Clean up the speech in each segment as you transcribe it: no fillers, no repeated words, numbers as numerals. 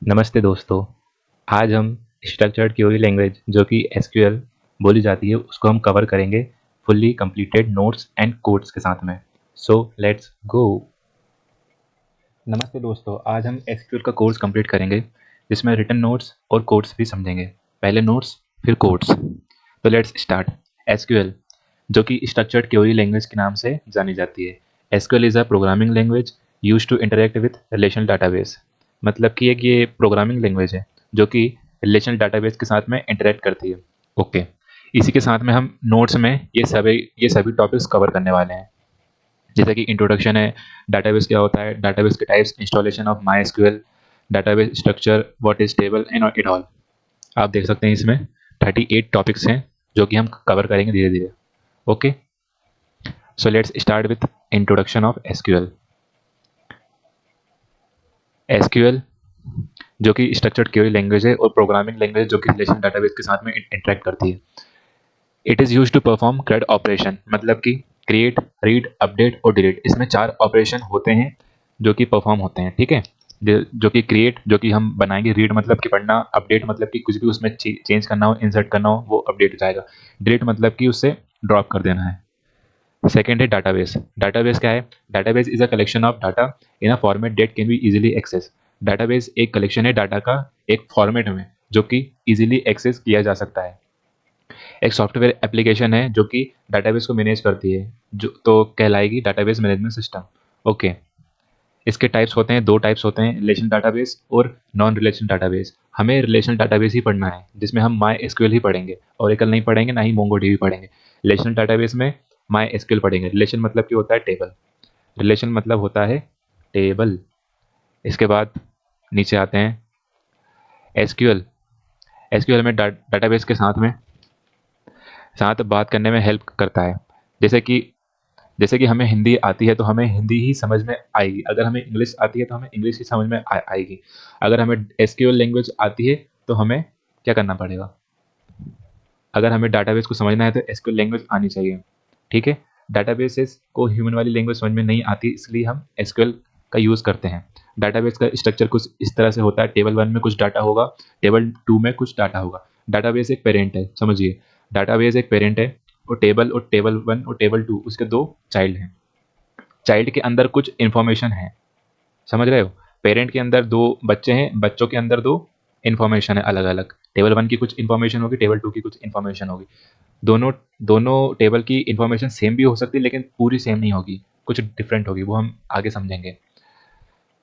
नमस्ते दोस्तों। आज हम स्ट्रक्चर्ड क्वेरी लैंग्वेज जो कि एसक्यूएल बोली जाती है उसको हम कवर करेंगे fully completed notes and codes के साथ में। So let's go. नमस्ते दोस्तों, आज हम एसक्यूएल का कोर्स कंप्लीट करेंगे जिसमें रिटन नोट्स और कोड्स भी समझेंगे। पहले नोट्स फिर कोड्स। तो लेट्स स्टार्ट। एसक्यूएल जो कि स्ट्रक्चर्ड क्वेरी लैंग्वेज के नाम से जानी जाती है। SQL is a programming language use to interact with relational database. मतलब कि एक ये प्रोग्रामिंग लैंग्वेज है जो कि रिलेशनल डाटाबेस के साथ में इंटरेक्ट करती है। ओके, इसी के साथ में हम नोट्स में ये सभी टॉपिक्स कवर करने वाले हैं। जैसे कि इंट्रोडक्शन है, डाटाबेस क्या होता है, डाटाबेस के types, installation of my SQL, database structure, what is table and it all. आप देख सकते हैं इसमें 38 टॉपिक्स हैं जो कि हम कवर करेंगे धीरे धीरे। Okay, so let's start with introduction of SQL. SQL जो कि स्ट्रक्चर्ड क्वेरी लैंग्वेज है और प्रोग्रामिंग लैंग्वेज जो कि रिलेशनल डाटाबेस के साथ में इंटरेक्ट करती है। It is use to perform CRUD operation, मतलब कि क्रिएट, रीड, अपडेट और डिलीट। इसमें 4 ऑपरेशन होते हैं जो कि परफॉर्म होते हैं। ठीक है, जो कि क्रिएट जो कि हम बनाएंगे, रीड मतलब कि पढ़ना, अपडेट मतलब कि कुछ भी उसमें चेंज करना हो, इंसर्ट करना हो वो अपडेट हो जाएगा, डिलीट मतलब कि उससे ड्रॉप कर देना है। सेकेंड है डाटाबेस। डाटाबेस क्या है? Database is a collection of data in a format that can be easily access. Database एक कलेक्शन है डाटा का एक फॉर्मेट में जो कि इजीली एक्सेस किया जा सकता है। एक सॉफ्टवेयर एप्लीकेशन है जो कि डाटाबेस को मैनेज करती है, जो तो कहलाएगी डाटाबेस मैनेजमेंट सिस्टम। ओके, इसके टाइप्स होते हैं, 2 टाइप्स होते हैं, रिलेशनल डाटाबेस और नॉन रिलेशनल डाटाबेस। हमें रिलेशनल डाटाबेस ही पढ़ना है जिसमें हम माई एसक्यूएल ही पढ़ेंगे, ओरेकल नहीं पढ़ेंगे, ना ही मोंगोडीबी पढ़ेंगे। रिलेशनल डाटाबेस में माई एसक्यूएल पढ़ेंगे। रिलेशन मतलब कि होता है टेबल, रिलेशन मतलब होता है टेबल। इसके बाद नीचे आते हैं एसक्यूएल। एसक्यूएल में डाटाबेस के साथ बात करने में हेल्प करता है। जैसे कि जैसे कि हमें हिंदी आती है तो हमें हिंदी ही समझ में आएगी, अगर हमें इंग्लिश आती है तो हमें इंग्लिश ही समझ में आएगी। अगर हमें एसक्यूएल लैंग्वेज आती है तो हमें क्या करना पड़ेगा? अगर हमें डाटाबेस को समझना है तो एसक्यूएल लैंग्वेज आनी चाहिए। ठीक है, डाटाबेसेस को ह्यूमन वाली लैंग्वेज समझ में नहीं आती, इसलिए हम एसक्यूएल का यूज़ करते हैं। डाटाबेस का स्ट्रक्चर कुछ इस तरह से होता है, टेबल 1 में कुछ डाटा होगा, टेबल 2 में कुछ डाटा होगा। डाटाबेस एक पेरेंट है, समझिए, डाटाबेस एक पेरेंट है और टेबल 1 और टेबल 2 उसके 2 चाइल्ड हैं। चाइल्ड के अंदर कुछ इन्फॉर्मेशन है, समझ रहे हो? पेरेंट के अंदर 2 बच्चे हैं, बच्चों के अंदर 2 इन्फॉर्मेशन है अलग अलग। टेबल 1 की कुछ इन्फॉर्मेशन होगी, टेबल 2 की कुछ इन्फॉर्मेशन होगी। दोनों दोनों टेबल की इन्फॉर्मेशन सेम भी हो सकती है लेकिन पूरी सेम नहीं होगी, कुछ डिफरेंट होगी, वो हम आगे समझेंगे।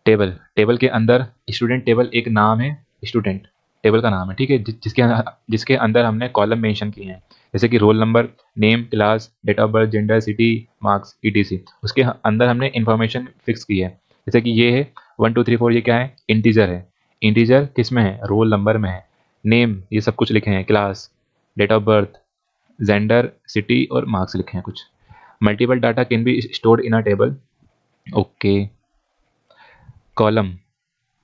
टेबल टेबल के अंदर स्टूडेंट टेबल एक नाम है, स्टूडेंट टेबल का नाम है। ठीक है, जिसके अंदर हमने कॉलम मेंशन किए हैं, जैसे कि roll number, name, class, date of birth, gender, city, marks, ETC. उसके अंदर हमने इन्फॉर्मेशन फिक्स की है। जैसे कि ये है 1 2 3 4, ये क्या है? इंटीजर है। इंटीजर किस में है? रोल नंबर में है। नेम ये सब कुछ लिखे हैं, class, date of birth, gender, city और मार्क्स लिखे हैं कुछ। Multiple data can be stored in a table. Okay, column.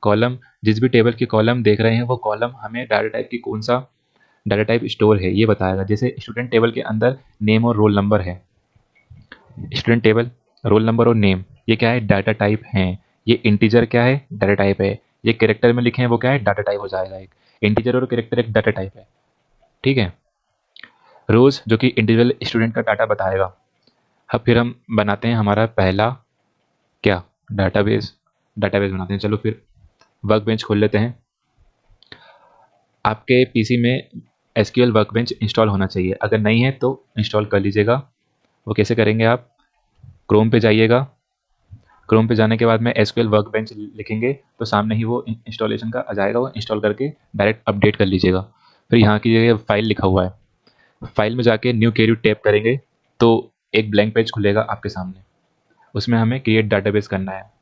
Column, जिस भी टेबल की कॉलम देख रहे हैं वो कॉलम हमें डाटा टाइप की कौन सा डाटा टाइप स्टोर है ये बताएगा। जैसे स्टूडेंट टेबल के अंदर नेम और रोल नंबर है। स्टूडेंट टेबल, रोल नंबर और नेम ये क्या है? डाटा टाइप हैं। ये इंटीजर क्या है? डाटा टाइप है। ये कैरेक्टर में लिखे हैं वो क्या है? डाटा टाइप हो जाएगा। एक इंटीजर और कैरेक्टर एक डाटा टाइप है। ठीक है, रोज जो कि इंडिविजुअल स्टूडेंट का डाटा बताएगा। अब फिर हम बनाते हैं हमारा पहला क्या? डाटाबेस। डाटाबेस बनाते हैं। चलो फिर वर्कबेंच खोल लेते हैं। आपके पीसी में एसक्यूएल वर्कबेंच इंस्टॉल होना चाहिए, अगर नहीं है तो इंस्टॉल कर लीजिएगा। वो कैसे करेंगे? आप क्रोम पे जाइएगा। क्रोम पे जाने के बाद में एसक्यूएल वर्कबेंच लिखेंगे तो सामने ही वो इंस्टॉलेशन का आ जाएगा, वो इंस्टॉल करके डायरेक्ट अपडेट कर लीजिएगा। फिर यहाँ की जगह फाइल लिखा हुआ है, फाइल में जाके न्यू क्वेरी टैप करेंगे तो एक ब्लैंक पेज खुलेगा आपके सामने। उसमें हमें क्रिएट डाटाबेस करना है।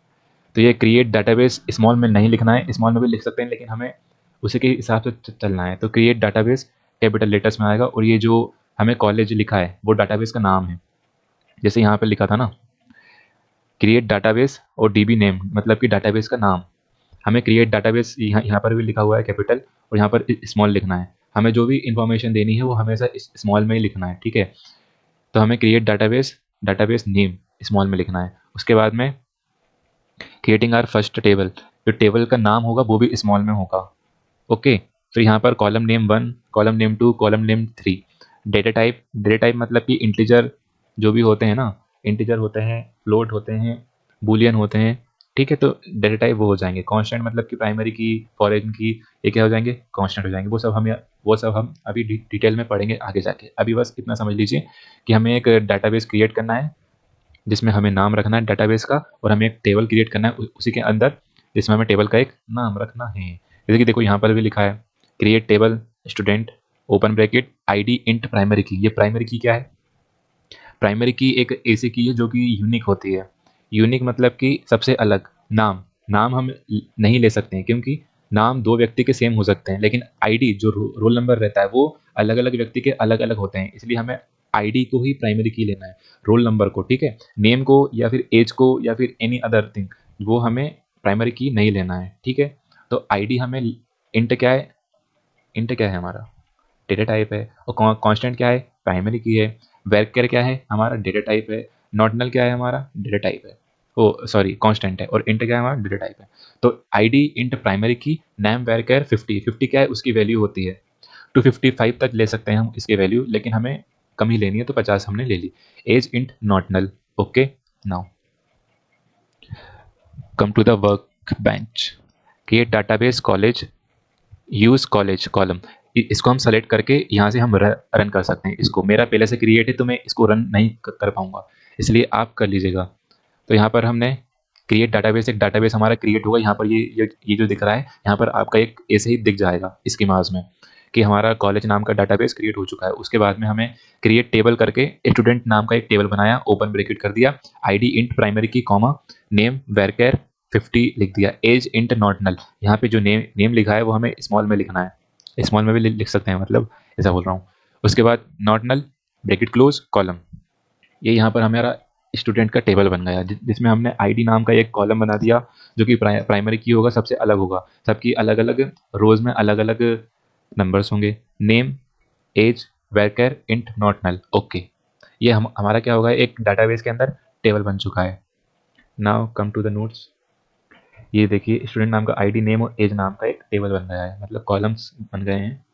तो ये क्रिएट डाटाबेस स्मॉल में नहीं लिखना है, स्मॉल में भी लिख सकते हैं लेकिन हमें उसी के हिसाब से चलना है। तो क्रिएट डाटाबेस कैपिटल लेटर्स में आएगा और ये जो हमें कॉलेज लिखा है वो डाटाबेस का नाम है। जैसे यहाँ पे लिखा था ना, क्रिएट डाटाबेस और डीबी नेम मतलब कि डाटाबेस का नाम। हमें क्रिएट डाटाबेस यहाँ पर भी लिखा हुआ है कैपिटल और यहाँ पर स्मॉल लिखना है। हमें जो भी इंफॉर्मेशन देनी है वो हमेशा स्मॉल में ही लिखना है। ठीक है, तो हमें create database, database name small में लिखना है। उसके बाद में क्रिएटिंग आवर फर्स्ट टेबल। जो टेबल का नाम होगा वो भी स्मॉल में होगा। ओके, तो यहाँ पर column name 1, column name 2, column name 3। Data type मतलब कि इंटीजर जो भी होते हैं ना, इंटीजर होते हैं, फ्लोट होते हैं, बूलियन होते हैं, ठीक है। तो डेटा टाइप वो हो जाएंगे। कांस्टेंट मतलब कि प्राइमरी की, फॉरेन की, ये क्या हो जाएंगे, कांस्टेंट हो जाएंगे। वो सब हम अभी डिटेल में पढ़ेंगे आगे जाके। अभी बस इतना समझ लीजिए कि हमें एक डाटाबेस क्रिएट करना है जिसमें हमें नाम रखना है डाटाबेस का, और हमें एक टेबल क्रिएट करना है उसी के अंदर, जिसमें हमें टेबल का एक नाम रखना है। जैसे कि देखो यहाँ पर भी लिखा है create table student open bracket ID int primary की। ये प्राइमरी की क्या है, प्राइमरी की एक ऐसी की है जो कि यूनिक होती है। यूनिक मतलब कि सबसे अलग। नाम नाम हम नहीं ले सकते हैं, क्योंकि नाम दो व्यक्ति के सेम हो सकते हैं, लेकिन आईडी जो रोल नंबर रहता है वो अलग अलग व्यक्ति के अलग अलग होते हैं। इसलिए हमें आईडी को ही प्राइमरी की लेना है, रोल नंबर को, ठीक है। नेम को या फिर एज को या फिर एनी अदर थिंग वो हमें प्राइमरी की नहीं लेना है, ठीक है। तो आईडी हमें इंट क्या है, इंट क्या है हमारा डेटा टाइप है, और कांस्टेंट क्या है, प्राइमरी की है। वेक्टर क्या है, हमारा डेटा टाइप है। नॉर्डिनल क्या है, हमारा डेटा टाइप है। ओ सॉरी, कांस्टेंट है। और इंट क्या है, हमारा डेटा टाइप है। तो आईडी इंट प्राइमरी की, नेम वेक्टर 50 क्या है, उसकी वैल्यू होती है 255 तक ले सकते हैं हम इसकी वैल्यू, लेकिन हमें कम ही लेनी है तो 50 हमने ले ली। Age int not null. Okay, now come to the workbench. Create database college, use college column. इसको हम सेलेक्ट करके यहाँ से हम रन कर सकते हैं। इसको मेरा पहले से क्रिएट है तो मैं इसको रन नहीं कर पाऊंगा, इसलिए आप कर लीजिएगा। तो यहाँ पर हमने क्रिएट डाटाबेस, एक डाटाबेस हमारा क्रिएट होगा। यहाँ पर ये जो दिख रहा है यहाँ पर आपका एक ऐसे ही दिख जाएगा इसकी माज में कि हमारा कॉलेज नाम का डाटाबेस क्रिएट हो चुका है। उसके बाद में हमें क्रिएट टेबल करके स्टूडेंट नाम का एक टेबल बनाया, ओपन ब्रैकेट कर दिया, आईडी इंट प्राइमरी की कॉमा, नेम वेरकेर 50 लिख दिया, एज इंट नॉट नल। यहाँ पे जो नेम लिखा है वो हमें स्मॉल में लिखना है, स्मॉल में भी लिख सकते हैं, मतलब ऐसा बोल रहा हूँ। उसके बाद not null bracket close column. ये यहाँ पर हमारा स्टूडेंट का टेबल बन गया, जिसमें हमने आईडी नाम का एक कॉलम बना दिया जो कि प्राइमरी की होगा, सबसे अलग होगा। सबकी अलग अलग रोज में अलग अलग नंबर्स होंगे। Name, age, varchar int not null. Okay, ये हमारा क्या होगा, एक डाटाबेस के अंदर टेबल बन चुका है। Now come to the notes. ये देखिए स्टूडेंट नाम का आईडी, नेम और एज नाम का एक टेबल बन गया है, मतलब कॉलम्स बन गए हैं।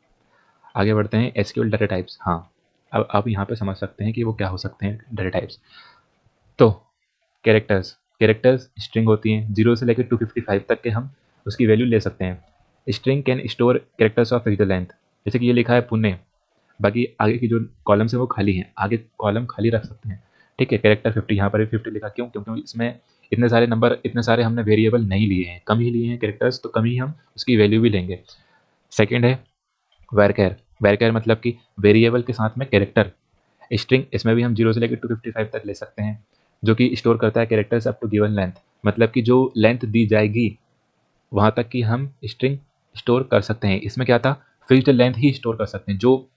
आगे बढ़ते हैं, एसक्यूएल डाटा टाइप्स। हाँ, अब आप यहाँ पे समझ सकते हैं कि वो क्या हो सकते हैं डाटा टाइप्स। तो कैरेक्टर्स, कैरेक्टर्स स्ट्रिंग होती हैं, 0 से लेकर 255 तक के हम उसकी वैल्यू ले सकते हैं। String can store characters of fixed length. जैसे कि ये लिखा है पुणे, बाकी आगे की जो कॉलम्स है वो खाली हैं, आगे कॉलम खाली रख सकते हैं, ठीक है। कैरेक्टर 50, यहाँ पर भी 50 लिखा, क्यों, क्योंकि इसमें इतने सारे नंबर, इतने सारे हमने वेरिएबल नहीं लिए हैं, कम ही लिए हैं कैरेक्टर्स, तो कम ही हम उसकी वैल्यू भी लेंगे। सेकेंड है वैरकेर। वैरकेर मतलब कि वेरिएबल के साथ में कैरेक्टर स्ट्रिंग, इसमें भी हम 0 से लेकर 255 तक ले सकते हैं, जो कि स्टोर करता है characters up to given length. मतलब कि जो लेंथ दी जाएगी वहाँ तक की हम स्ट्रिंग स्टोर कर सकते हैं। इसमें क्या था, फिक्स्ड लेंथ ही स्टोर कर सकते हैं, जो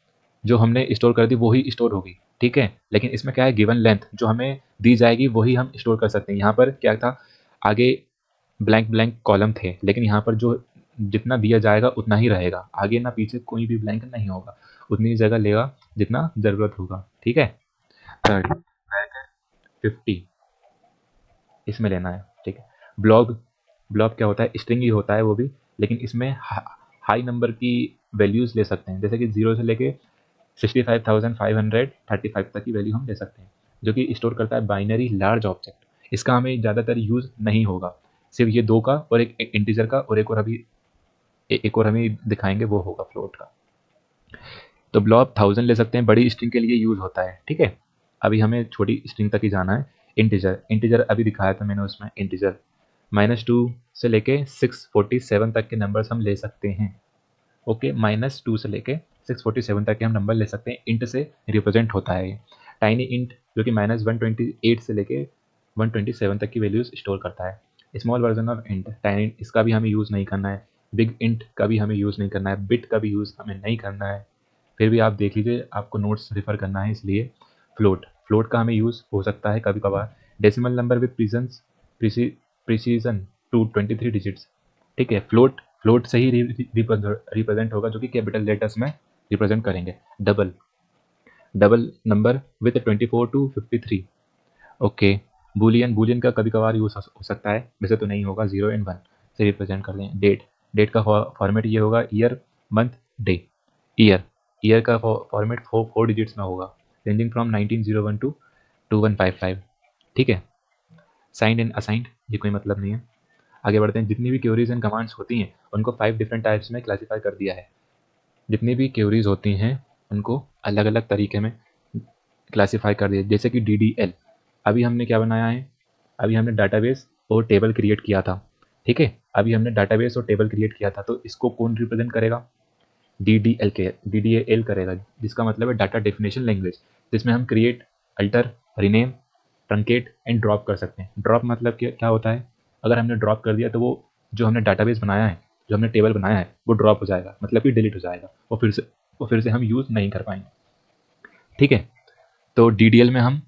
जो हमने स्टोर कर दी वो ही स्टोर होगी, ठीक है। लेकिन इसमें क्या है, गिवन लेंथ जो हमें दी जाएगी वही हम स्टोर कर सकते हैं। यहाँ पर क्या था, आगे ब्लैंक ब्लैंक कॉलम थे, लेकिन यहाँ पर जो जितना दिया जाएगा उतना ही रहेगा, आगे ना पीछे कोई भी ब्लैंक नहीं होगा, उतनी जगह लेगा जितना ज़रूरत होगा, ठीक है। थर्ड 50 इसमें लेना है, ठीक है। ब्लॉब, ब्लॉब क्या होता है, स्ट्रिंग ही होता है वो भी, लेकिन इसमें हाई नंबर की वैल्यूज़ ले सकते हैं, जैसे कि 0 से लेके 65,535 तक की वैल्यू हम ले सकते हैं, जो कि स्टोर करता है बाइनरी लार्ज ऑब्जेक्ट। इसका हमें ज़्यादातर यूज़ नहीं होगा, सिर्फ ये दो का, और एक इंटीजर का, और एक और हमें दिखाएंगे वो होगा फ्लोट का। तो ब्लॉब 1000 ले सकते हैं, बड़ी स्ट्रिंग के लिए यूज़ होता है, ठीक है। अभी हमें छोटी स्ट्रिंग तक ही जाना है। इंटीजर, इंटीजर अभी दिखाया था मैंने उसमें, इंटीजर -2 से लेके 647 तक के नंबर्स हम ले सकते हैं। ओके, -2 से लेके 647 तक के हम नंबर ले सकते हैं, इंट से रिप्रेजेंट होता है ये। टाइनी इंट जो कि -128 से लेके 127 तक की वैल्यूज स्टोर करता है। Small version of int, tiny int, इसका भी हमें यूज़ नहीं करना है। बिग इंट का भी हमें यूज़ नहीं करना है, बिट का भी यूज़ हमें नहीं करना है। फिर भी आप देख लीजिए, आपको नोट्स रेफर करना है, इसलिए फ्लोट, फ्लोट का हमें यूज़ हो सकता है कभी कभार। Decimal number with precision to 23 digits, ठीक है। फ्लोट, फ्लोट से ही रिप्रेजेंट होगा, जो कि कैपिटल लेटर्स में रिप्रेजेंट करेंगे। Double, double number with 24 to 53। Okay, boolean, boolean का कभी कभार यूज़ हो सकता है, वैसे तो नहीं होगा, 0 and 1। से रिप्रेजेंट कर लें। डेट, डेट का फॉर्मेट ये होगा year month day. Year, year का फॉर्मेट 4 डिजिट्स में होगा, रेंजिंग फ्रॉम 1901 टू 2155। ठीक है। साइंड एंड असाइंड, ये कोई मतलब नहीं है। आगे बढ़ते हैं। जितनी भी क्वेरीज एंड कमांड्स होती हैं उनको 5 डिफरेंट टाइप्स में क्लासीफाई कर दिया है। जितनी भी क्वेरीज होती हैं उनको अलग अलग तरीके में क्लासीफाई कर दिया। जैसे कि DDL, अभी हमने क्या बनाया है, अभी हमने डाटाबेस और टेबल क्रिएट किया था। ठीक है, अभी हमने डाटाबेस और टेबल क्रिएट किया था, तो इसको कौन रिप्रेजेंट करेगा? DDL करेगा, जिसका मतलब है डाटा डेफिनेशन लैंग्वेज, जिसमें हम create, alter, rename, truncate and drop कर सकते हैं। ड्रॉप मतलब क्या होता है? अगर हमने ड्रॉप कर दिया तो वो जो हमने डाटाबेस बनाया है, जो हमने टेबल बनाया है, वो ड्रॉप हो जाएगा, मतलब कि डिलीट हो जाएगा, वो फिर से हम यूज़ नहीं कर पाएंगे। ठीक है, तो DDL में हम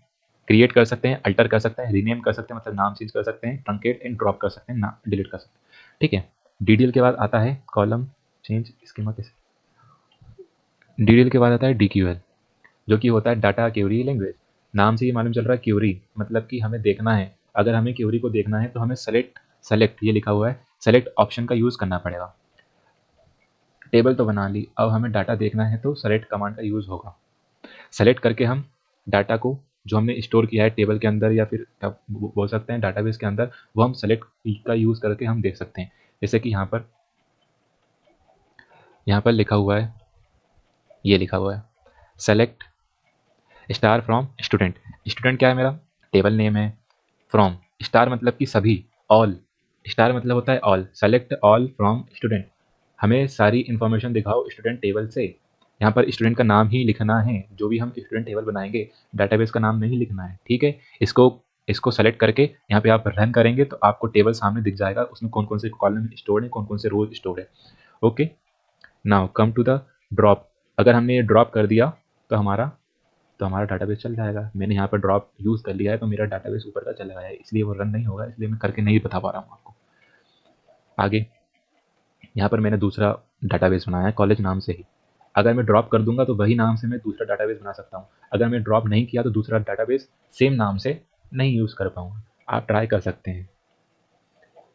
क्रिएट कर सकते हैं, अल्टर कर सकते हैं, रीनेम कर सकते हैं, मतलब नाम चेंज कर सकते हैं, ट्रंकेट एंड ड्रॉप कर सकते हैं, ना डिलीट कर सकते हैं। ठीक है। DDL के बाद आता है कॉलम चेंज स्कीमा। कैसे? DDL के बाद आता है DQL, जो कि होता है डाटा क्वेरी लैंग्वेज। नाम से ही मालूम चल रहा है क्वेरी, मतलब कि हमें देखना है, अगर हमें क्वेरी को देखना है तो हमें सेलेक्ट ये लिखा हुआ है, सेलेक्ट ऑप्शन का यूज़ करना पड़ेगा। टेबल तो बना ली, अब हमें डाटा देखना है तो सेलेक्ट कमांड का यूज़ होगा। सेलेक्ट करके हम डाटा को जो हमने स्टोर किया है टेबल के अंदर या फिर क्या बोल सकते हैं डाटाबेस के अंदर, वो हम सेलेक्ट का यूज़ करके हम देख सकते हैं। जैसे कि यहाँ पर लिखा हुआ है, ये लिखा हुआ है select star from student. Student क्या है मेरा? टेबल नेम है। फ्रॉम, स्टार मतलब कि सभी, ऑल, स्टार मतलब होता है all. Select all from student, हमें सारी इन्फॉर्मेशन दिखाओ स्टूडेंट टेबल से। यहाँ पर स्टूडेंट का नाम ही लिखना है, जो भी हम स्टूडेंट टेबल बनाएंगे, डाटाबेस का नाम नहीं लिखना है। ठीक है, इसको सेलेक्ट करके यहाँ पे आप रन करेंगे तो आपको टेबल सामने दिख जाएगा, उसमें कौन कौन से कॉलम स्टोर है, कौन कौन से रोज स्टोर है। Okay, now come to the drop. अगर हमने ये ड्रॉप कर दिया तो हमारा डाटाबेस चल जाएगा। मैंने यहाँ पर ड्रॉप यूज़ कर लिया है तो मेरा डाटाबेस ऊपर का चला गया है, इसलिए वो रन नहीं होगा, इसलिए मैं करके नहीं बता पा रहा हूँ आपको। आगे यहाँ पर मैंने दूसरा डाटाबेस बनाया है कॉलेज नाम से ही। अगर मैं ड्रॉप कर दूंगा तो वही नाम से मैं दूसरा डाटाबेस बना सकता हूँ। अगर मैं ड्रॉप नहीं किया तो दूसरा डाटाबेस सेम नाम से नहीं यूज़ कर पाऊँगा। आप ट्राई कर सकते हैं।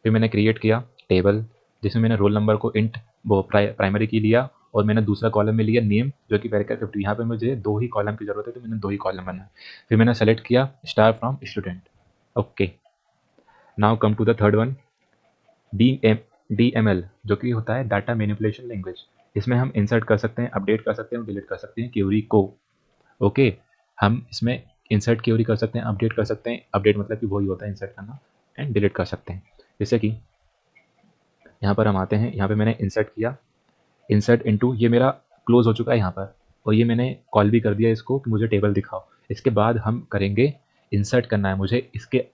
फिर मैंने क्रिएट किया टेबल, जिसमें मैंने रोल नंबर को इंट वो प्राइमरी की लिया, और मैंने दूसरा कॉलम में लिया नेम, जो कि पैराग्राफ 50। यहाँ पे मुझे 2 ही कॉलम की ज़रूरत है तो मैंने 2 ही कॉलम बनाए। फिर मैंने सेलेक्ट किया star from student. Okay, now come to the third one, DML, जो कि होता है डाटा मैनिपुलेशन लैंग्वेज। इसमें हम इंसर्ट कर सकते हैं, अपडेट कर सकते हैं, डिलीट कर सकते हैं क्वेरी को। ओके, हम इसमें इंसर्ट क्वेरी कर सकते हैं, अपडेट कर सकते हैं। अपडेट मतलब कि वही होता है इंसर्ट करना, एंड डिलीट कर सकते हैं। जैसे कि यहाँ पर हम आते हैं, यहाँ पे मैंने इंसर्ट किया, इंसर्ट इनटू, ये मेरा क्लोज हो चुका है यहाँ पर, और ये मैंने कॉल भी कर दिया इसको कि मुझे टेबल दिखाओ। इसके बाद हम करेंगे इंसर्ट करना है मुझे इसके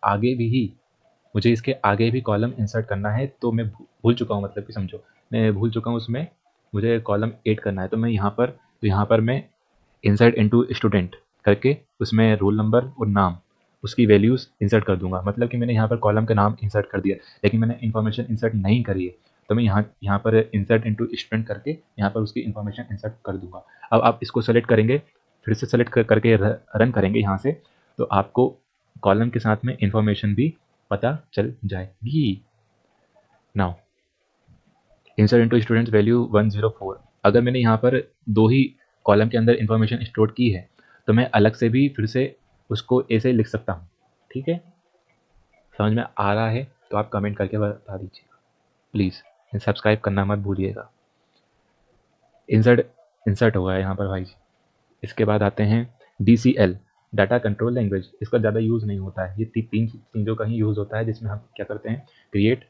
आगे भी कॉलम इंसर्ट करना है, तो मैं भूल चुका हूँ, मतलब कि समझो मैं भूल चुका हूँ उसमें, मुझे कॉलम ऐड करना है। तो मैं यहाँ पर मैं इंसर्ट इनटू स्टूडेंट करके उसमें रोल नंबर और नाम, उसकी वैल्यूज़ इंसर्ट कर दूंगा। मतलब कि मैंने यहाँ पर कॉलम का नाम इंसर्ट कर दिया, लेकिन मैंने इन्फॉर्मेशन इंसर्ट नहीं करी है, तो मैं यहाँ पर इंसर्ट इनटू स्टूडेंट करके यहाँ पर उसकी इन्फॉर्मेशन इंसर्ट कर दूंगा। अब आप इसको सेलेक्ट करेंगे, फिर से सेलेक्ट करके रन करेंगे यहाँ से, तो आपको कॉलम के साथ में इन्फॉर्मेशन भी पता चल जाएगी। Now insert into students value 104। अगर मैंने यहाँ पर 2 ही कॉलम के अंदर इन्फॉर्मेशन स्टोर की है तो मैं अलग से भी फिर से उसको ऐसे लिख सकता हूँ। ठीक है, समझ में आ रहा है तो आप कमेंट करके बता दीजिएगा प्लीज़, सब्सक्राइब करना मत भूलिएगा। इंसर्ट इंसर्ट हुआ है यहाँ पर भाई जी। इसके बाद आते हैं DCL, डाटा कंट्रोल लैंग्वेज। इसका ज़्यादा यूज़ नहीं होता है, ये तीन चीज़ों का ही यूज़ होता है, जिसमें हम क्या करते हैं, क्रिएट,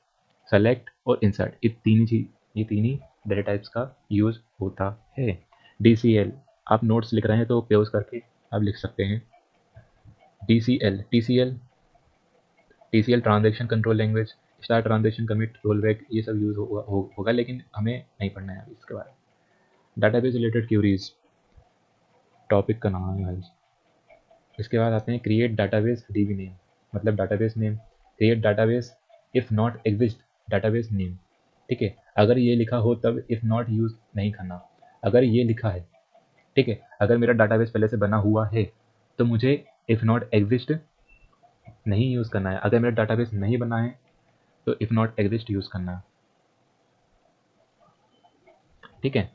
सेलेक्ट और इंसर्ट, ये तीन ही डाटा टाइप्स का यूज़ होता है। DCL, आप नोट्स लिख रहे हैं तो पेज करके आप लिख सकते हैं। TCL transaction control language, star transaction commit roll back, ये सब यूज़ होगा, लेकिन हमें नहीं पढ़ना है अभी इसके बारे में। डाटाबेस रिलेटेड क्यूरीज टॉपिक का नाम है भाई। इसके बाद आते हैं क्रिएट डाटाबेस DB नेम, मतलब database name. Create database if not exist database name. ठीक है, अगर ये लिखा हो तब इफ़ नॉट यूज़ नहीं करना। अगर ये लिखा है, ठीक है, अगर मेरा डाटाबेस पहले से बना हुआ है तो मुझे इफ़ नॉट एग्जिस्ट नहीं यूज़ करना है। अगर मेरा डाटाबेस नहीं बना है तो इफ़ नॉट एग्जिस्ट यूज़ करना है, ठीक है।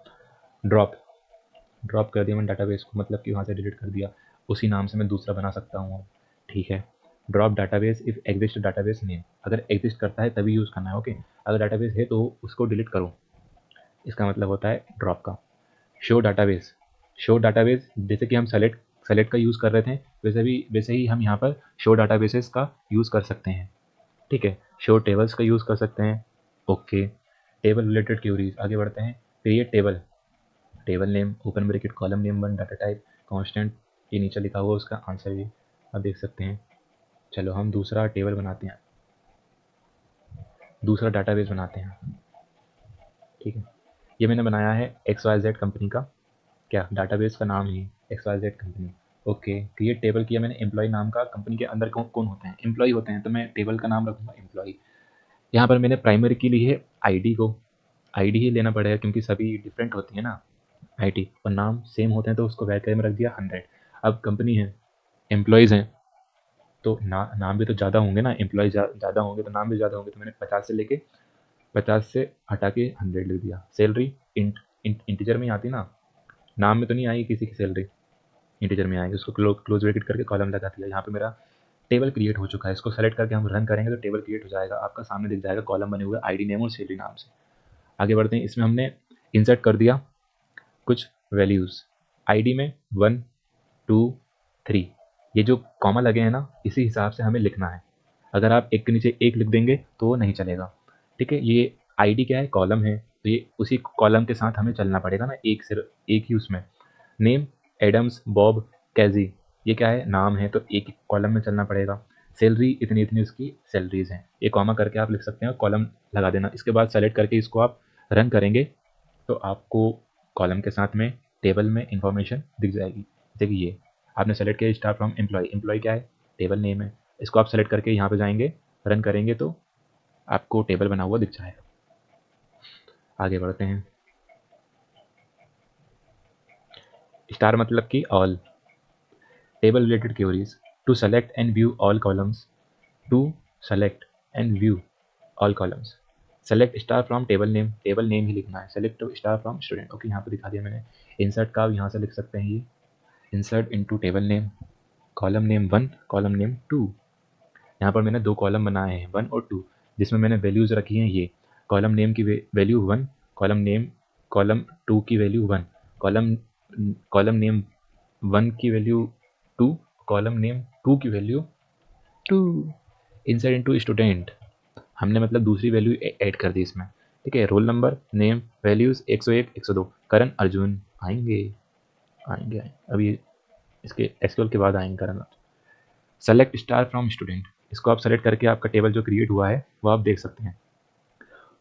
ड्रॉप कर दिया मैंने डाटाबेस को, मतलब कि वहाँ से डिलीट कर दिया, उसी नाम से मैं दूसरा बना सकता हूँ, ठीक है। Drop database if exist database name, अगर एग्जिस्ट करता है तभी यूज़ करना है, ओके। अगर डाटाबेस है तो उसको डिलीट करो, इसका मतलब होता है ड्रॉप का। शो डाटाबेस जैसे कि हम सेलेक्ट का यूज़ कर रहे थे, वैसे ही हम यहाँ पर शो डाटाबेसेस का यूज़ कर सकते हैं, ठीक है। शो टेबल्स का यूज़ कर सकते हैं, ओके। टेबल रिलेटेड क्यूरीज, आगे बढ़ते हैं। Create table name, open bracket, column name 1, data type constant, ये नीचे लिखा हुआ उसका आंसर भी आप देख सकते हैं। चलो हम दूसरा टेबल बनाते हैं, दूसरा डाटाबेस बनाते हैं, ठीक है। ये मैंने बनाया है XYZ कंपनी का, क्या डाटाबेस का नाम ही XYZ company, okay. Create table किया मैंने, एम्प्लॉय नाम का, कंपनी के अंदर कौन कौन होते हैं, एम्प्लॉय होते हैं, तो मैं टेबल का नाम रखूँगा एम्प्लॉय। यहाँ पर मैंने प्राइमरी की ली है आईडी को, आईडी ही लेना पड़ेगा क्योंकि सभी डिफरेंट होती है ना आईडी, और नाम सेम होते हैं तो उसको वैल्यू में रख दिया 100। अब कंपनी है, एम्प्लॉयज़ हैं, तो नाम भी तो ज़्यादा होंगे ना, एम्प्लॉय ज़्यादा होंगे तो नाम भी ज़्यादा होंगे, तो मैंने 50 से हटा के 100 लिख दिया। सैलरी इंटीजर में ही आती ना, नाम में तो नहीं आएगी किसी की सैलरी, इंटीजर में आएगी, उसको क्लोज ब्रैकेट करके कॉलम लगा दिया। यहाँ पे मेरा टेबल क्रिएट हो चुका है, इसको सेलेक्ट करके हम रन करेंगे तो टेबल क्रिएट हो जाएगा, आपका सामने दिख जाएगा कॉलम बने हुए आईडी नेम और सैलरी नाम से। आगे बढ़ते हैं, इसमें हमने इंसर्ट कर दिया कुछ वैल्यूज़, आईडी में 1 2 3, ये जो कॉमा लगे हैं ना इसी हिसाब से हमें लिखना है, अगर आप एक के नीचे एक लिख देंगे तो वो नहीं चलेगा, ठीक है। ये आईडी क्या है, कॉलम है, तो ये उसी कॉलम के साथ हमें चलना पड़ेगा ना, एक सिर्फ एक ही उसमें। नेम एडम्स बॉब कैजी, ये क्या है, नाम है, तो एक ही कॉलम में चलना पड़ेगा। सैलरी इतनी इतनी उसकी सैलरीज हैं, ये कॉमा करके आप लिख सकते हैं, कॉलम लगा देना। इसके बाद सेलेक्ट करके इसको आप रन करेंगे तो आपको कॉलम के साथ में टेबल में इंफॉर्मेशन दिख जाएगी। जैसे कि ये आपने सेलेक्ट किया स्टार फ्रॉम एम्प्लॉय, एम्प्लॉय क्या है, टेबल नेम है, इसको आप सेलेक्ट करके यहाँ पे जाएंगे, रन करेंगे तो आपको टेबल बना हुआ दिख जाएगा। आगे बढ़ते हैं, स्टार मतलब कि all, table related queries, to select and view all columns, to select and view all columns, select star from table name ही लिखना है, select star from student, okay. यहाँ पे दिखा दिया मैंने। इंसर्ट का आप यहाँ से लिख सकते हैं, ये insert into table name, column name 1 column name 2, यहाँ पर मैंने दो कॉलम बनाए हैं 1 और 2, जिसमें मैंने वैल्यूज़ रखी हैं, ये कॉलम नेम की वैल्यू 1, कॉलम 2 की वैल्यू 1, कॉलम कॉलम नेम 1 की वैल्यू 2, कॉलम नेम 2 की वैल्यू 2। इंसर्ट इनटू स्टूडेंट, हमने मतलब दूसरी वैल्यू ऐड कर दी इसमें, ठीक है। Role number name values 101 102, Karan Arjun, आएंगे आएंगे अभी इसके एसक्यूएल के बाद आएंगे करण। सेलेक्ट स्टार फ्रॉम स्टूडेंट, इसको आप सेलेक्ट करके आपका टेबल जो क्रिएट हुआ है वो आप देख सकते हैं।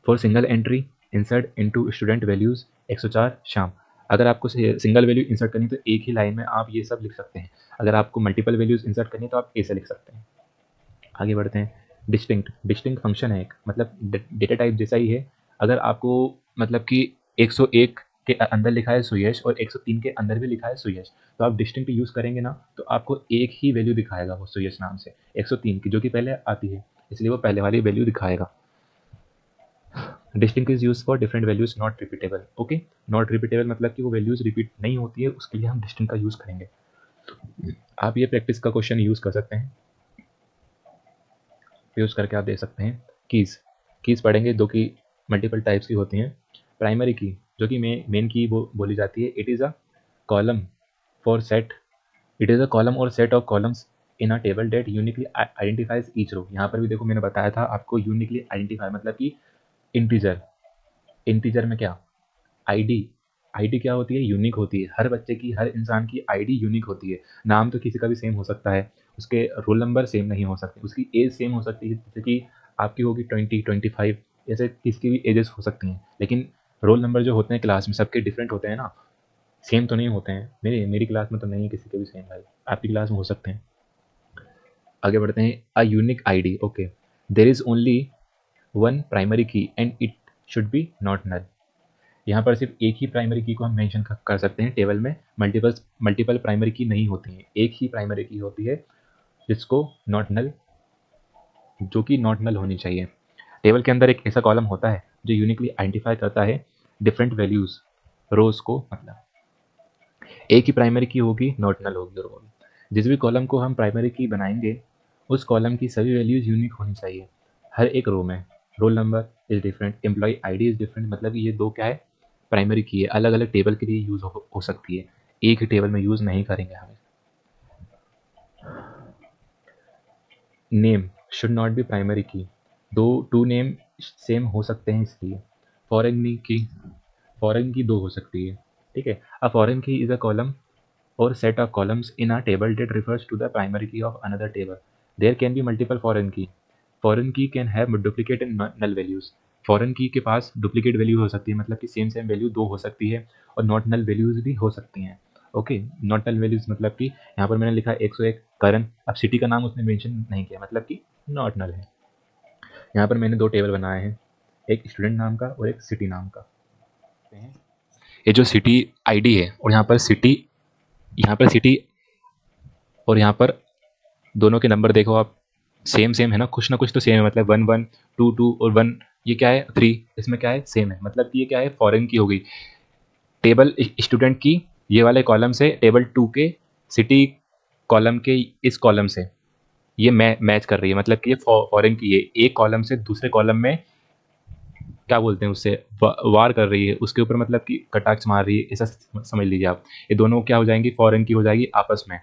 For single entry insert into student values 104 Shyam, अगर आपको सिंगल वैल्यू इंसर्ट करनी तो एक ही लाइन में आप ये सब लिख सकते हैं, अगर आपको मल्टीपल वैल्यूज़ इंसर्ट करनी तो आप ऐसे लिख सकते हैं। आगे बढ़ते हैं, डिस्टिंक्ट फंक्शन है एक, मतलब डेटा टाइप जैसा ही है, अगर आपको मतलब कि 101 के अंदर लिखा है सुयश और 103 के अंदर भी लिखा है सुयश, तो आप डिस्टिंक्ट यूज़ करेंगे ना तो आपको एक ही वैल्यू दिखाएगा वो सुयश नाम से, 103 की जो कि पहले आती है, इसलिए वो पहले वाली वैल्यू दिखाएगा। Distinct is use for different values not repeatable, okay. Not repeatable मतलब कि वो वैल्यूज रिपीट नहीं होती है, उसके लिए हम डिस्टिंक्ट का यूज़ करेंगे। आप ये प्रैक्टिस का क्वेश्चन यूज़ कर सकते हैं, यूज़ करके आप दे सकते हैं। कीज़ पढ़ेंगे, दो की मल्टीपल टाइप्स की होती हैं। प्राइमरी की जो कि मेन की वो बोली जाती है, it is a column for set, it is a column और set of columns in a table that uniquely identifies each row. यहाँ पर भी देखो मैंने बताया था आपको, यूनिकली आइडेंटिफाई मतलब कि इंटीजर में क्या, आईडी, आईडी क्या होती है, यूनिक होती है, हर बच्चे की हर इंसान की आईडी यूनिक होती है। नाम तो किसी का भी सेम हो सकता है, उसके रोल नंबर सेम नहीं हो सकते, उसकी एज सेम हो सकती है, जैसे कि आपकी होगी 20 25, ऐसे किसकी भी एजेस हो सकती हैं, लेकिन रोल नंबर जो होते हैं क्लास में सबके डिफरेंट होते हैं ना, सेम तो नहीं होते हैं। मेरी क्लास में तो नहीं है किसी के भी सेम, भाई आपकी क्लास में हो सकते हैं। आगे बढ़ते हैं, a unique ID, okay. There is only one primary key and it should be not null, यहाँ पर सिर्फ एक ही प्राइमरी की को हम मेंशन कर सकते हैं टेबल में, मल्टीपल प्राइमरी की नहीं होती है, एक ही प्राइमरी की होती है जिसको नॉट नल, जो कि नॉट नल होनी चाहिए। टेबल के अंदर एक ऐसा कॉलम होता है जो यूनिकली आइडेंटिफाई करता है डिफरेंट वैल्यूज रोज को, मतलब एक ही प्राइमरी की होगी, नॉट नल होगी और होगी। जिस भी कॉलम को हम प्राइमरी की बनाएंगे उस कॉलम की सभी वैल्यूज यूनिक होनी चाहिए हर एक रो में। Roll number is different, employee ID is different, मतलब ये दो क्या है, प्राइमरी की है, अलग अलग टेबल के लिए यूज हो सकती है, एक ही टेबल में यूज नहीं करेंगे हमें। Name should not be primary की, टू नेम सेम हो सकते हैं इसलिए। फॉरेन की दो हो सकती है, ठीक है। अ फॉरेन की is a column or set of columns in a table that refers to the primary key of another table. There can be multiple foreign key. Foreign key can have duplicate and null values. Foreign की के पास duplicate value हो सकती है, मतलब कि same same value दो हो सकती है, और नॉट नल वैल्यूज भी हो सकती हैं। ओके, नॉट नल वैल्यूज मतलब कि यहाँ पर मैंने लिखा 101 करण, अब सिटी का नाम उसने मेंशन नहीं किया, मतलब कि नॉट नल है। यहाँ पर मैंने दो टेबल बनाए हैं, एक स्टूडेंट नाम का और एक सिटी नाम का। ये जो सिटी आईडी है और यहाँ पर सिटी और यहाँ पर दोनों के नंबर देखो आप, सेम सेम है ना, कुछ ना कुछ तो सेम है, मतलब 1 1 2 2 और 1, ये क्या है 3, इसमें क्या है सेम है, मतलब कि ये क्या है फॉरेन की हो गई। टेबल स्टूडेंट की ये वाले कॉलम से टेबल 2 के सिटी कॉलम के इस कॉलम से ये मैच कर रही है, मतलब कि ये फॉरेन की है, एक कॉलम से दूसरे कॉलम में क्या बोलते हैं उससे वार कर रही है, उसके ऊपर मतलब कि कटाक्ष मार रही है, ऐसा समझ लीजिए आप। ये दोनों क्या हो जाएंगी, फॉरेन की हो जाएगी आपस में।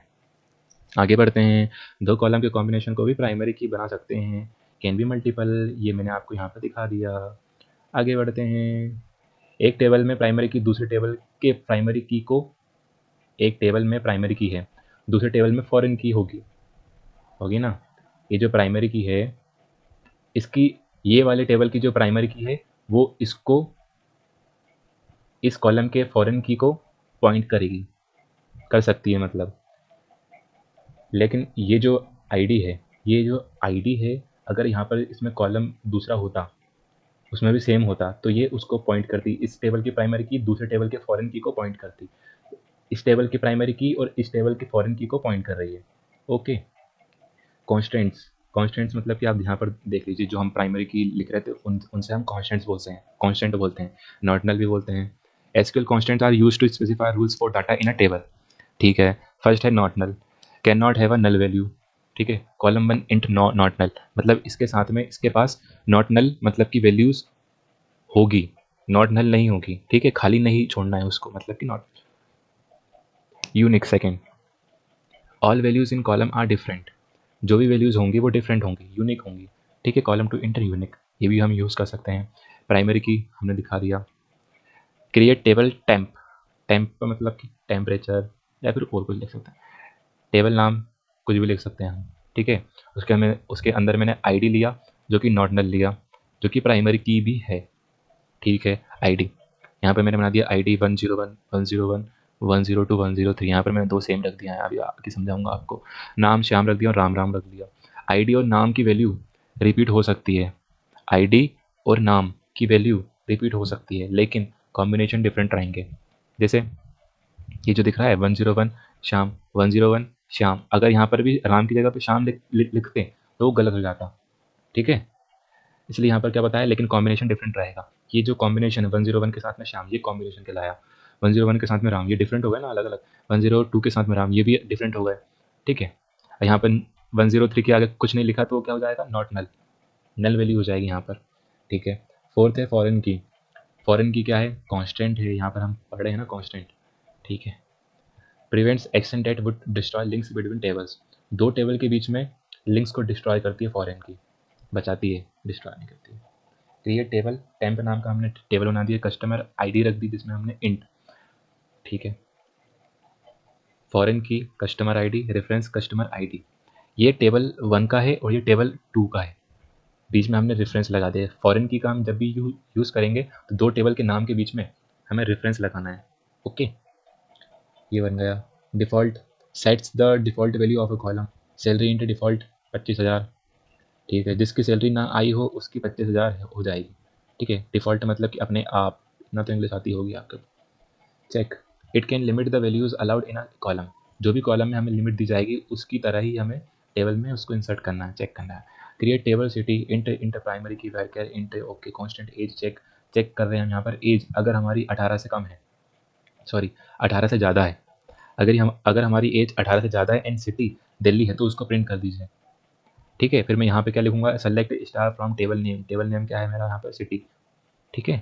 आगे बढ़ते हैं, दो कॉलम के कॉम्बिनेशन को भी प्राइमरी की बना सकते हैं, कैन बी मल्टीपल, ये मैंने आपको यहाँ पर दिखा दिया। आगे बढ़ते हैं, एक टेबल में प्राइमरी की दूसरे टेबल के प्राइमरी की को, एक टेबल में प्राइमरी की है दूसरे टेबल में फॉरेन की होगी ना। ये जो प्राइमरी की है इसकी, ये वाले टेबल की जो प्राइमरी की है वो इसको इस कॉलम के फॉरेन की को पॉइंट करेगी, कर सकती है मतलब। लेकिन ये जो आईडी है अगर यहाँ पर इसमें कॉलम दूसरा होता, उसमें भी सेम होता, तो ये उसको पॉइंट करती, इस टेबल की प्राइमरी की दूसरे टेबल के फॉरेन की को पॉइंट करती। इस टेबल की प्राइमरी की और इस टेबल की फॉरेन की को पॉइंट कर रही है। ओके, कॉन्स्टेंट्स मतलब कि आप यहाँ पर देख लीजिए, जो हम प्राइमरी की लिख रहे थे उनसे हम कॉन्स्टेंट बोलते हैं, नॉर्टनल भी बोलते हैं। SQL constants are used to specify rules for data in a table, ठीक है। फर्स्ट है not null, can not have a null value, ठीक है। कॉलम 1 इंट नॉट नल, मतलब इसके साथ में इसके पास नॉट नल मतलब की वैल्यूज होगी, नॉट नल नहीं होगी, ठीक है, खाली नहीं छोड़ना है उसको, मतलब कि not unique. Second, all values in column are different, जो भी वैल्यूज होंगी वो डिफरेंट होंगी, यूनिक होंगी, ठीक है। कॉलम टू इंटर यूनिक, ये भी हम यूज़ कर सकते हैं। प्राइमरी की हमने दिखा दिया। क्रिएट टेबल टेम्प मतलब कि टेम्परेचर या फिर और कुछ लिख सकते हैं, टेबल नाम कुछ भी लिख सकते हैं हम, ठीक है। उसके अंदर मैंने आईडी लिया जो कि नॉट नल लिया, जो कि प्राइमरी की भी है, ठीक है। आईडी यहाँ पर मैंने बना दिया आईडी 101 101 102 103, यहाँ पर मैंने दो सेम रख दिया है, अभी आगे समझाऊंगा आपको। नाम श्याम रख दिया और राम राम रख दिया। आईडी और नाम की वैल्यू रिपीट हो सकती है, आईडी और नाम की वैल्यू रिपीट हो सकती है, लेकिन कॉम्बिनेशन डिफरेंट रहेंगे। जैसे ये जो दिख रहा है 101 श्याम, 101 श्याम, अगर यहाँ पर भी राम की जगह पे श्याम लिखते तो वो गलत हो जाता, ठीक है। इसलिए यहाँ पर क्या बताया, लेकिन कॉम्बिनेशन डिफरेंट रहेगा। ये जो कॉम्बिनेशन है 101 के साथ में श्याम, ये कॉम्बिनेशन कहलाया। 101 के साथ में राम, ये डिफरेंट हो गए ना, अलग अलग। 102 के साथ में राम, ये भी डिफरेंट हो गए, ठीक है। यहाँ पर 103 के आगे कुछ नहीं लिखा तो क्या हो जाएगा, नॉट नल, नल वैल्यू हो जाएगी यहाँ पर, ठीक है। फोर्थ है फॉरेन की क्या है, कांस्टेंट है, यहाँ पर हम पढ़ रहे हैं ना कांस्टेंट, ठीक है। Prevents action that would destroy links between tables, दो टेबल के बीच में लिंक्स को डिस्ट्रॉय करती है फॉरेन की, बचाती है, डिस्ट्रॉय नहीं करती है। क्रिएट टेबल टेम्प नाम का हमने टेबल बना दिया, कस्टमर आईडी रख दी जिसमें हमने इंट, ठीक है। फॉरेन की customer ID, reference customer ID, ये टेबल 1 का है और ये टेबल 2 का है, बीच में हमने रेफरेंस लगा दिया। फॉरेन की का हम जब भी यूज़ करेंगे तो दो टेबल के नाम के बीच में हमें रेफरेंस लगाना है, ओके। ये बन गया। Default sets the default value of a column, salary into default 25,000, ठीक है। जिसकी सैलरी ना आई हो उसकी 25,000 हो जाएगी, ठीक है। डिफ़ॉल्ट मतलब कि अपने आप, इतना तो इंग्लिश आती होगी आपको। Check, it can limit the values allowed in a column, जो भी कॉलम में हमें लिमिट दी जाएगी उसकी तरह ही हमें टेबल में उसको इंसर्ट करना है, चेक करना है। Create table city int primary key var int okay constant age check कर रहे हैं हम यहाँ पर। एज अगर हमारी 18 से कम है, सॉरी 18 से ज़्यादा है, अगर हमारी एज 18 से ज़्यादा है एंड सिटी दिल्ली है तो उसको प्रिंट कर दीजिए। ठीक है, फिर मैं यहाँ पे क्या लिखूंगा, select star from table name. Table name क्या है मेरा यहाँ पर, सिटी। ठीक है,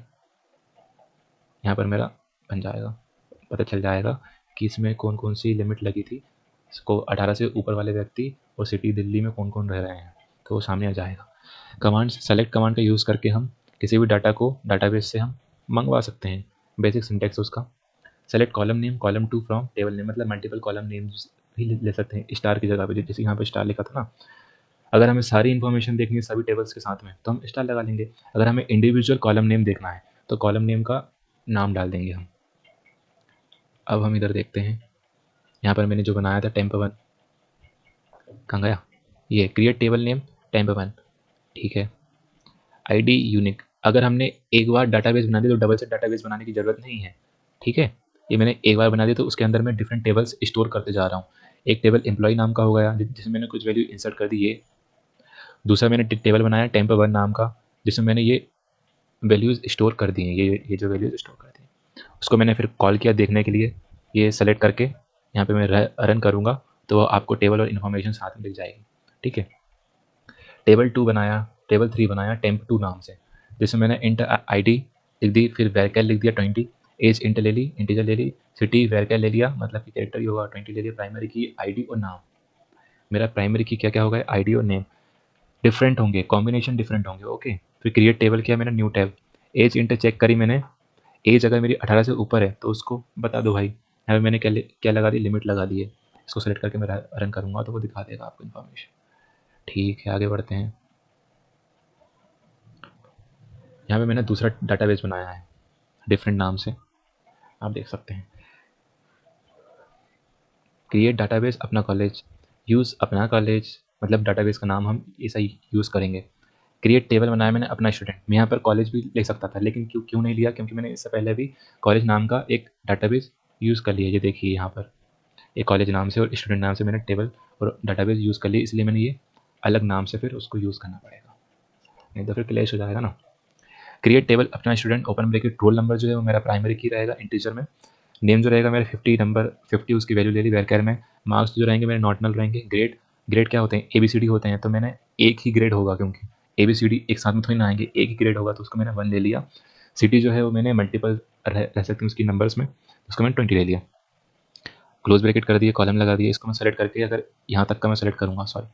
यहाँ पर मेरा बन जाएगा, पता चल जाएगा कि इसमें कौन कौन सी लिमिट लगी थी, इसको 18 से ऊपर वाले व्यक्ति और सिटी दिल्ली में कौन कौन रह रहे हैं तो वो सामने आ जाएगा। कमांड सेलेक्ट कमांड का यूज़ करके हम किसी भी डाटा को डाटाबेस से हम मंगवा सकते हैं। बेसिक सिंटेक्स उसका, select column name column to from table name, मतलब मल्टीपल कॉलम नेम्स भी ले सकते हैं स्टार की जगह पे, जैसे यहाँ पे स्टार लिखा था ना। अगर हमें सारी इन्फॉर्मेशन देखनी है सभी टेबल्स के साथ में तो हम स्टार लगा लेंगे। अगर हमें इंडिविजुअल कॉलम नेम देखना है तो कॉलम नेम का नाम डाल देंगे हम। अब हम इधर देखते हैं, यहाँ पर मैंने जो बनाया था टेम्प1, कहाँ गया, ये क्रिएट टेबल नेम टेम्प1। ठीक है, आईडी यूनिक, अगर हमने एक बार डाटाबेस बना दी तो डबल से डाटाबेस बनाने की ज़रूरत नहीं है। ठीक है, ये मैंने एक बार बना दी तो उसके अंदर मैं डिफरेंट टेबल्स स्टोर करते जा रहा हूँ। एक टेबल एम्प्लॉय नाम का हो गया जिसमें मैंने कुछ वैल्यू इंसर्ट कर दी, ये दूसरा मैंने टेबल बनाया टेम्प1 नाम का जिसमें मैंने ये वैल्यूज़ स्टोर कर दी हैं, ये जो वैल्यूज़ स्टोर कर दी हैं उसको मैंने फिर कॉल किया देखने के लिए। ये सेलेक्ट करके यहाँ पे मैं रन करूँगा तो आपको टेबल और इन्फॉर्मेशन साथ में दिख जाएगी। ठीक है, टेबल 2 बनाया, टेबल 3 बनाया टेम्प2 नाम से, जिसमें मैंने इंट आईडी लिख दी, फिर वैरकैल लिख दिया 20, एज इंट ले ली, इंटीजर ले ली, सिटी वैरकैल ले लिया, मतलब कि कैरेक्टर ही होगा 20 ले लिया, प्राइमरी की आईडी और नाम। मेरा प्राइमरी की क्या क्या होगा, आईडी और नेम डिफरेंट होंगे, कॉम्बिनेशन डिफरेंट होंगे। ओके, फिर क्रिएट टेबल किया मैंने, new tab, age int check करी मैंने, एज अगर मेरी 18 से ऊपर है तो उसको बता दो भाई। यहाँ पे मैंने क्या लगा दी, लिमिट लगा दी है। इसको सेलेक्ट करके मैं रन करूँगा तो वो दिखा देगा आपको इन्फॉर्मेशन। ठीक है, आगे बढ़ते हैं। यहाँ पे मैंने दूसरा डाटाबेस बनाया है डिफरेंट नाम से, आप देख सकते हैं। क्रिएट डाटाबेस अपना कॉलेज, यूज़ अपना कॉलेज, मतलब डाटाबेस का नाम हम ऐसा यूज़ करेंगे। क्रिएट टेबल बनाया मैंने अपना स्टूडेंट, मैं यहाँ पर कॉलेज भी ले सकता था लेकिन क्यों नहीं लिया, क्योंकि मैंने इससे पहले भी कॉलेज नाम का एक डाटाबेस यूज़ कर लिया। ये देखिए यहाँ पर एक कॉलेज नाम से और स्टूडेंट नाम से मैंने टेबल और डाटाबेस यूज़ कर लिया, इसलिए मैंने ये अलग नाम से फिर उसको यूज़ करना पड़ेगा, नहीं तो फिर क्लैश हो जाएगा ना। क्रिएट टेबल अपना student, open bracket, roll number जो है वो मेरा प्राइमरी की रहेगा इंटीजर में, नेम जो रहेगा मेरा 50, नंबर 50 उसकी वैल्यू ले ली वैरकैर में, मार्क्स जो रहेंगे मेरे नॉर्मल रहेंगे, ग्रेड क्या होते हैं, ABCD होते हैं तो मैंने एक ही ग्रेड होगा क्योंकि ABCD एक साथ में थोड़ी ना आएंगे, एक ही ग्रेड होगा तो उसको मैंने 1 ले लिया। सिटी जो है वो मैंने मल्टीपल रह सकती हूँ उसकी नंबर्स में, उसको मैंने 20 ले लिया। क्लोज ब्रैकेट कर दिए, कॉलम लगा दिए, इसको मैं सेलेक्ट करके अगर यहाँ तक का मैं सेलेक्ट करूँगा, सॉरी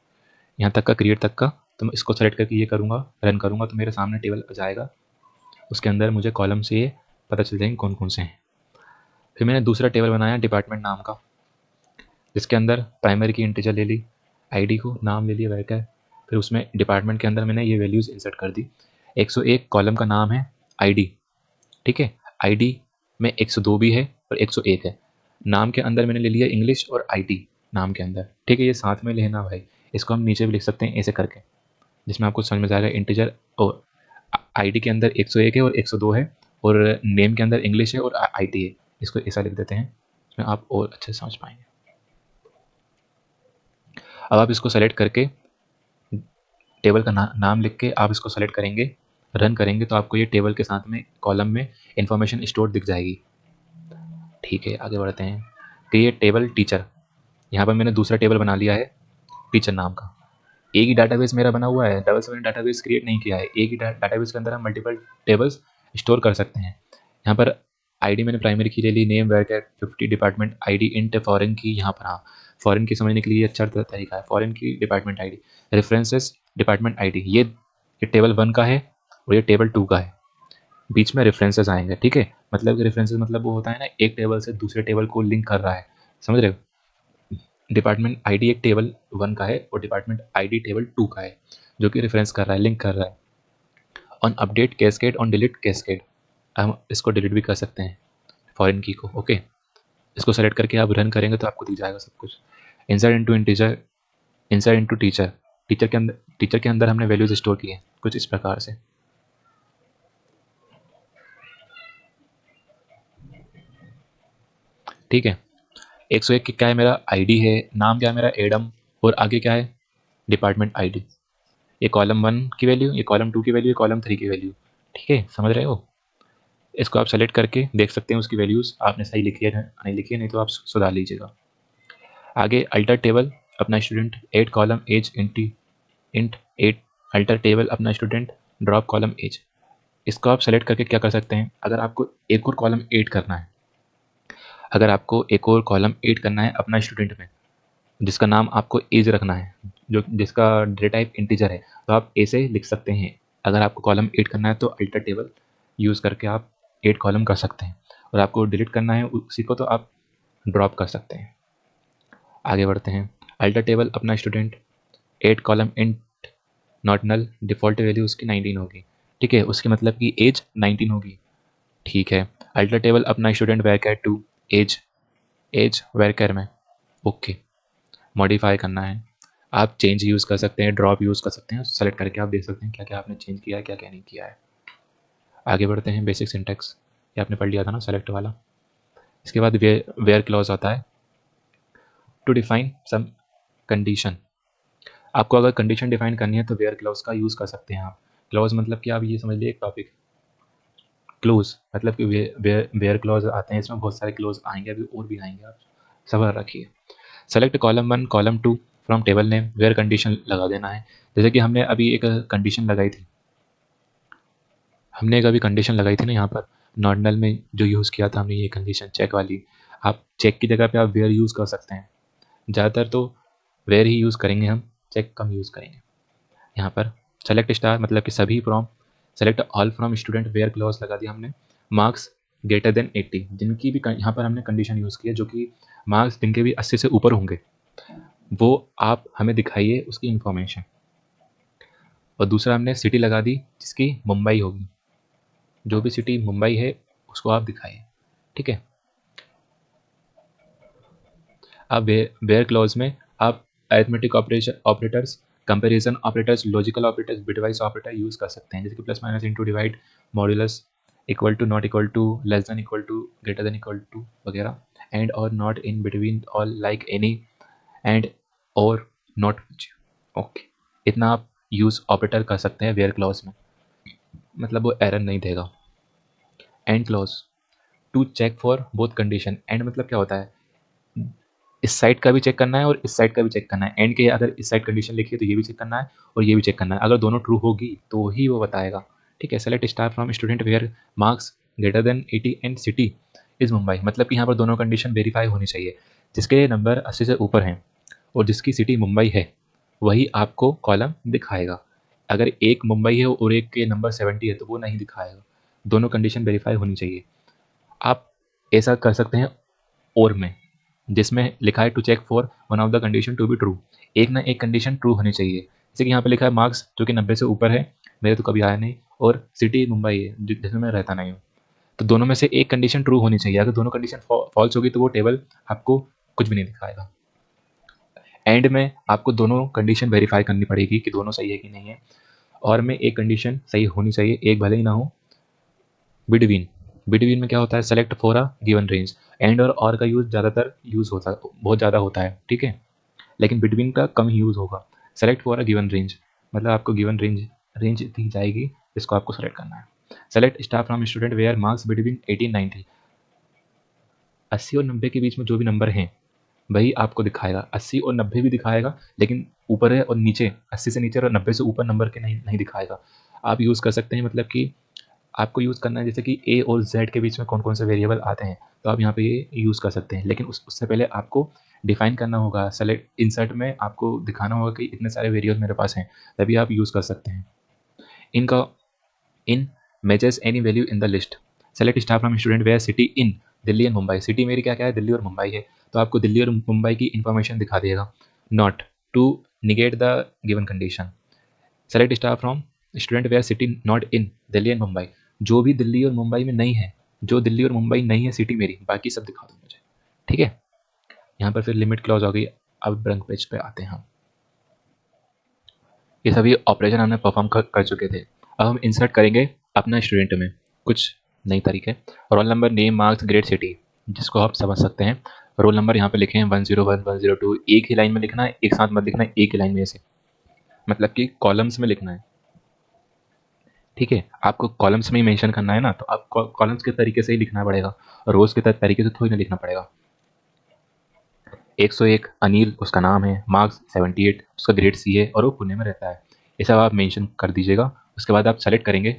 यहाँ तक का क्रिएट तक का, तो मैं इसको सेलेक्ट करके ये करूँगा, रन करूँगा तो मेरे सामने टेबल आ जाएगा, उसके अंदर मुझे कॉलम से ये पता चल जाएंगे कौन कौन से हैं। फिर मैंने दूसरा टेबल बनाया डिपार्टमेंट नाम का, जिसके अंदर प्राइमरी की इंटीजर ले ली, आईडी को नाम ले लिया वैरकैर, फिर उसमें डिपार्टमेंट के अंदर मैंने ये वैल्यूज़ इंसर्ट कर दी। 101 कॉलम का नाम है आईडी। ठीक है, आईडी में 102 भी है और 101 है। नाम के अंदर मैंने ले लिया इंग्लिश और आईटी नाम के अंदर। ठीक है, ये साथ में लेना भाई, इसको हम नीचे भी लिख सकते हैं ऐसे करके, जिसमें आपको समझ में जाएगा इंटीजर और आईडी के अंदर 101 है और 102 है और नेम के अंदर इंग्लिश है और आईटी है, इसको ऐसा लिख देते हैं, इसमें आप और अच्छे से समझ पाएंगे। अब आप इसको सेलेक्ट करके टेबल का नाम लिख के आप इसको सेलेक्ट करेंगे, रन करेंगे तो आपको ये टेबल के साथ में कॉलम में इंफॉर्मेशन स्टोर दिख जाएगी। ठीक है, आगे बढ़ते हैं। क्रिएट टेबल टीचर, यहाँ पर मैंने दूसरा टेबल बना लिया है टीचर नाम का। एक ही डाटाबेस मेरा बना हुआ है, डबल से मैंने डाटाबेस क्रिएट नहीं किया है, एक ही डाटाबेस के अंदर हम मल्टीपल टेबल्स स्टोर कर सकते हैं। यहाँ पर आईडी मैंने प्राइमरी की ले ली, name varchar 50, department ID int foreign key, यहाँ पर हाँ फॉरेन की समझने के लिए अच्छा तरीका है, फॉरेन की department ID, references department ID, ये टेबल 1 का है और ये टेबल 2 का है, बीच में रेफरेंसेस आएंगे। ठीक है, मतलब कि रेफरेंसेस मतलब वो होता है ना एक टेबल से दूसरे टेबल को लिंक कर रहा है, समझ रहे हो। डिपार्टमेंट आईडी एक टेबल 1 का है और डिपार्टमेंट आईडी टेबल 2 का है, जो कि रेफरेंस कर रहा है, लिंक कर रहा है। On update cascade, on delete cascade, हम इसको डिलीट भी कर सकते हैं फॉरेन की को। ओके, इसको सेलेक्ट करके आप रन करेंगे तो आपको दिख जाएगा सब कुछ। Insert into integer, insert into teacher, teacher के अंदर हमने वैल्यूज स्टोर किए कुछ इस प्रकार से। ठीक है, 101 की क्या है मेरा आईडी है, नाम क्या है मेरा एडम और आगे क्या है डिपार्टमेंट आईडी। ये कॉलम 1 की वैल्यू, ये कॉलम 2 की वैल्यू, ये कॉलम 3 की वैल्यू। ठीक है, समझ रहे हो? इसको आप सेलेक्ट करके देख सकते हैं उसकी वैल्यूज़ आपने सही लिखी है नहीं लिखी है, नहीं तो आप सुधार लीजिएगा। आगे अल्टर टेबल अपना student 8 column age int 8 alter table अपना स्टूडेंट ड्रॉप कॉलम एज। इसको आप सेलेक्ट करके क्या कर सकते हैं, अगर आपको एक और कॉलम ऐड करना है, अगर आपको एक और कॉलम ऐड करना है अपना स्टूडेंट में जिसका नाम आपको एज रखना है, जो जिसका डेटा टाइप इंटीजर है, तो आप ए से लिख सकते हैं। अगर आपको कॉलम ऐड करना है तो अल्टर टेबल यूज़ करके आप 8 कॉलम कर सकते हैं, और आपको डिलीट करना है उसी को तो आप ड्रॉप कर सकते हैं। आगे बढ़ते हैं। अल्टर टेबल अपना student 8 column int not null default value उसकी 19 होगी। ठीक है, उसके मतलब कि एज 19 होगी। ठीक है, अल्टर टेबल अपना स्टूडेंट वेरकैर 2 एज वेरकैर में ओके मॉडिफाई करना है। आप चेंज यूज़ कर सकते हैं, ड्रॉप यूज़ कर सकते हैं, सेलेक्ट करके आप देख सकते हैं क्या क्या आपने चेंज किया है, क्या क्या नहीं किया है। आगे बढ़ते हैं। बेसिक सिंटैक्स ये आपने पढ़ लिया था ना, सेलेक्ट वाला। इसके बाद वेयर क्लॉज आता है टू डिफाइन सम कंडीशन। आपको अगर कंडीशन डिफाइन करनी है तो वेयर क्लॉज का यूज़ कर सकते हैं आप। क्लॉज मतलब कि आप ये समझ लीजिए एक टॉपिक, क्लोज मतलब कि वेयर क्लॉज आते हैं, इसमें बहुत सारे क्लॉज आएंगे, अभी और भी आएंगे, आप सब्र रखिए। Select column 1 column 2 from table name where condition लगा देना है। जैसे कि हमने अभी एक कंडीशन लगाई थी, ना यहाँ पर नॉर्मल में जो यूज़ किया था हमने ये कंडीशन चेक वाली। आप चेक की जगह पे आप वेयर यूज़ कर सकते हैं। ज़्यादातर तो वेयर ही यूज़ करेंगे हम, चेक कम यूज़ करेंगे। यहाँ पर सेलेक्ट स्टार मतलब कि सभी from, select all from student where clause लगा दिया हमने। मार्क्स ग्रेटर देन 80 जिनकी भी यहाँ पर हमने कंडीशन यूज़ की है, जो कि मार्क्स जिनके भी 80 से ऊपर होंगे वो आप हमें दिखाइए उसकी इन्फॉर्मेशन। और दूसरा हमने सिटी लगा दी जिसकी मुंबई होगी, जो भी सिटी मुंबई है उसको आप दिखाइए। ठीक है, अब वेयर क्लॉज में आप arithmetic operators, comparison operators, logical operators, bitwise operator use कर सकते हैं, जैसे कि plus minus into divide modulus equal to not equal to less than equal to greater than equal to वगैरह, एंड और not in between all like any and और not which. Okay, इतना आप यूज़ ऑपरेटर कर सकते हैं where clause में, मतलब वो एरर नहीं देगा। And clause to check for both condition. And मतलब क्या होता है, इस साइड का भी चेक करना है और इस साइड का भी चेक करना है। एंड के अगर इस साइड कंडीशन लिखी है तो ये भी चेक करना है और ये भी चेक करना है, अगर दोनों ट्रू होगी तो ही वो बताएगा। ठीक है, select star from student where marks greater than 80 and city is Mumbai, मतलब कि यहाँ पर दोनों कंडीशन वेरीफाई होनी चाहिए। जिसके नंबर 80 से ऊपर हैं और जिसकी सिटी मुंबई है वही आपको कॉलम दिखाएगा। अगर एक मुंबई है और एक के नंबर 70 है तो वो नहीं दिखाएगा, दोनों कंडीशन वेरीफाई होनी चाहिए। आप ऐसा कर सकते हैं और में, जिसमें लिखा है to check for one of the condition to be true, एक ना एक कंडीशन ट्रू होनी चाहिए। जैसे कि यहाँ पे लिखा है मार्क्स जो कि 90 से ऊपर है, मेरे तो कभी आया नहीं, और सिटी मुंबई है जिसमें मैं रहता नहीं हूँ, तो दोनों में से एक कंडीशन ट्रू होनी चाहिए। अगर दोनों कंडीशन फॉल्स होगी तो वो टेबल आपको कुछ भी नहीं दिखाएगा। एंड में आपको दोनों कंडीशन वेरीफाई करनी पड़ेगी कि दोनों सही है कि नहीं है, और में एक कंडीशन सही होनी चाहिए, एक भले ही ना हो। बिटवीन में क्या होता है, select for a given range. And और का यूज़ ज़्यादातर बहुत ज़्यादा होता है, ठीक है, लेकिन बिटवीन का कम यूज़ होगा। Select for a given range मतलब आपको गिवन रेंज दी जाएगी, जिसको आपको सेलेक्ट करना है। Select star from student where marks between 80-90, 80 और 90 के बीच में जो भी नंबर हैं वही आपको दिखाएगा। 80 और 90 भी दिखाएगा, लेकिन ऊपर है और नीचे 80 से नीचे और 90 से ऊपर नंबर के नहीं दिखाएगा। आप यूज़ कर सकते हैं, मतलब कि आपको यूज़ करना है जैसे कि ए और जेड के बीच में कौन कौन से वेरिएबल आते हैं, तो आप यहाँ पे ये यूज़ कर सकते हैं, लेकिन उससे पहले आपको डिफाइन करना होगा। सेलेक्ट इंसर्ट में आपको दिखाना होगा कि इतने सारे वेरिएबल मेरे पास हैं, तभी आप यूज़ कर सकते हैं इनका। In matches any value in the list. Select star from student where city in Delhi and Mumbai, city मेरी क्या क्या है, दिल्ली और मुंबई है, तो आपको दिल्ली और मुंबई की इन्फॉर्मेशन दिखा देगा। Not to negate the given condition. Select star from student where city not in Delhi and Mumbai, जो भी दिल्ली और मुंबई में नहीं है, जो दिल्ली और मुंबई नहीं है सिटी मेरी, बाकी सब दिखा दो मुझे। ठीक है, यहाँ पर फिर लिमिट क्लॉज हो गई। अब ब्लैंक पेज पे आते हैं हम। ये सभी ऑपरेशन हमने परफॉर्म कर चुके थे। अब हम इंसर्ट करेंगे अपना स्टूडेंट में कुछ नई तरीके। Role number, name, marks, grade, city, जिसको आप समझ सकते हैं। रोल नंबर यहाँ पे लिखे हैं 101, 102, एक ही लाइन में लिखना है, एक साथ मत लिखना है, एक ही लाइन में ऐसे। मतलब कि कॉलम्स में लिखना है, ठीक है। आपको कॉलम्स में ही मेंशन करना है ना, तो आपको कॉलम्स के तरीके से ही लिखना पड़ेगा, रोज के तरीके से थोड़ी ना लिखना पड़ेगा। 101 अनिल उसका नाम है, मार्क्स 78, उसका ग्रेड सी है और वो पुणे में रहता है। ये सब आप मेंशन कर दीजिएगा। उसके बाद आप सेलेक्ट करेंगे,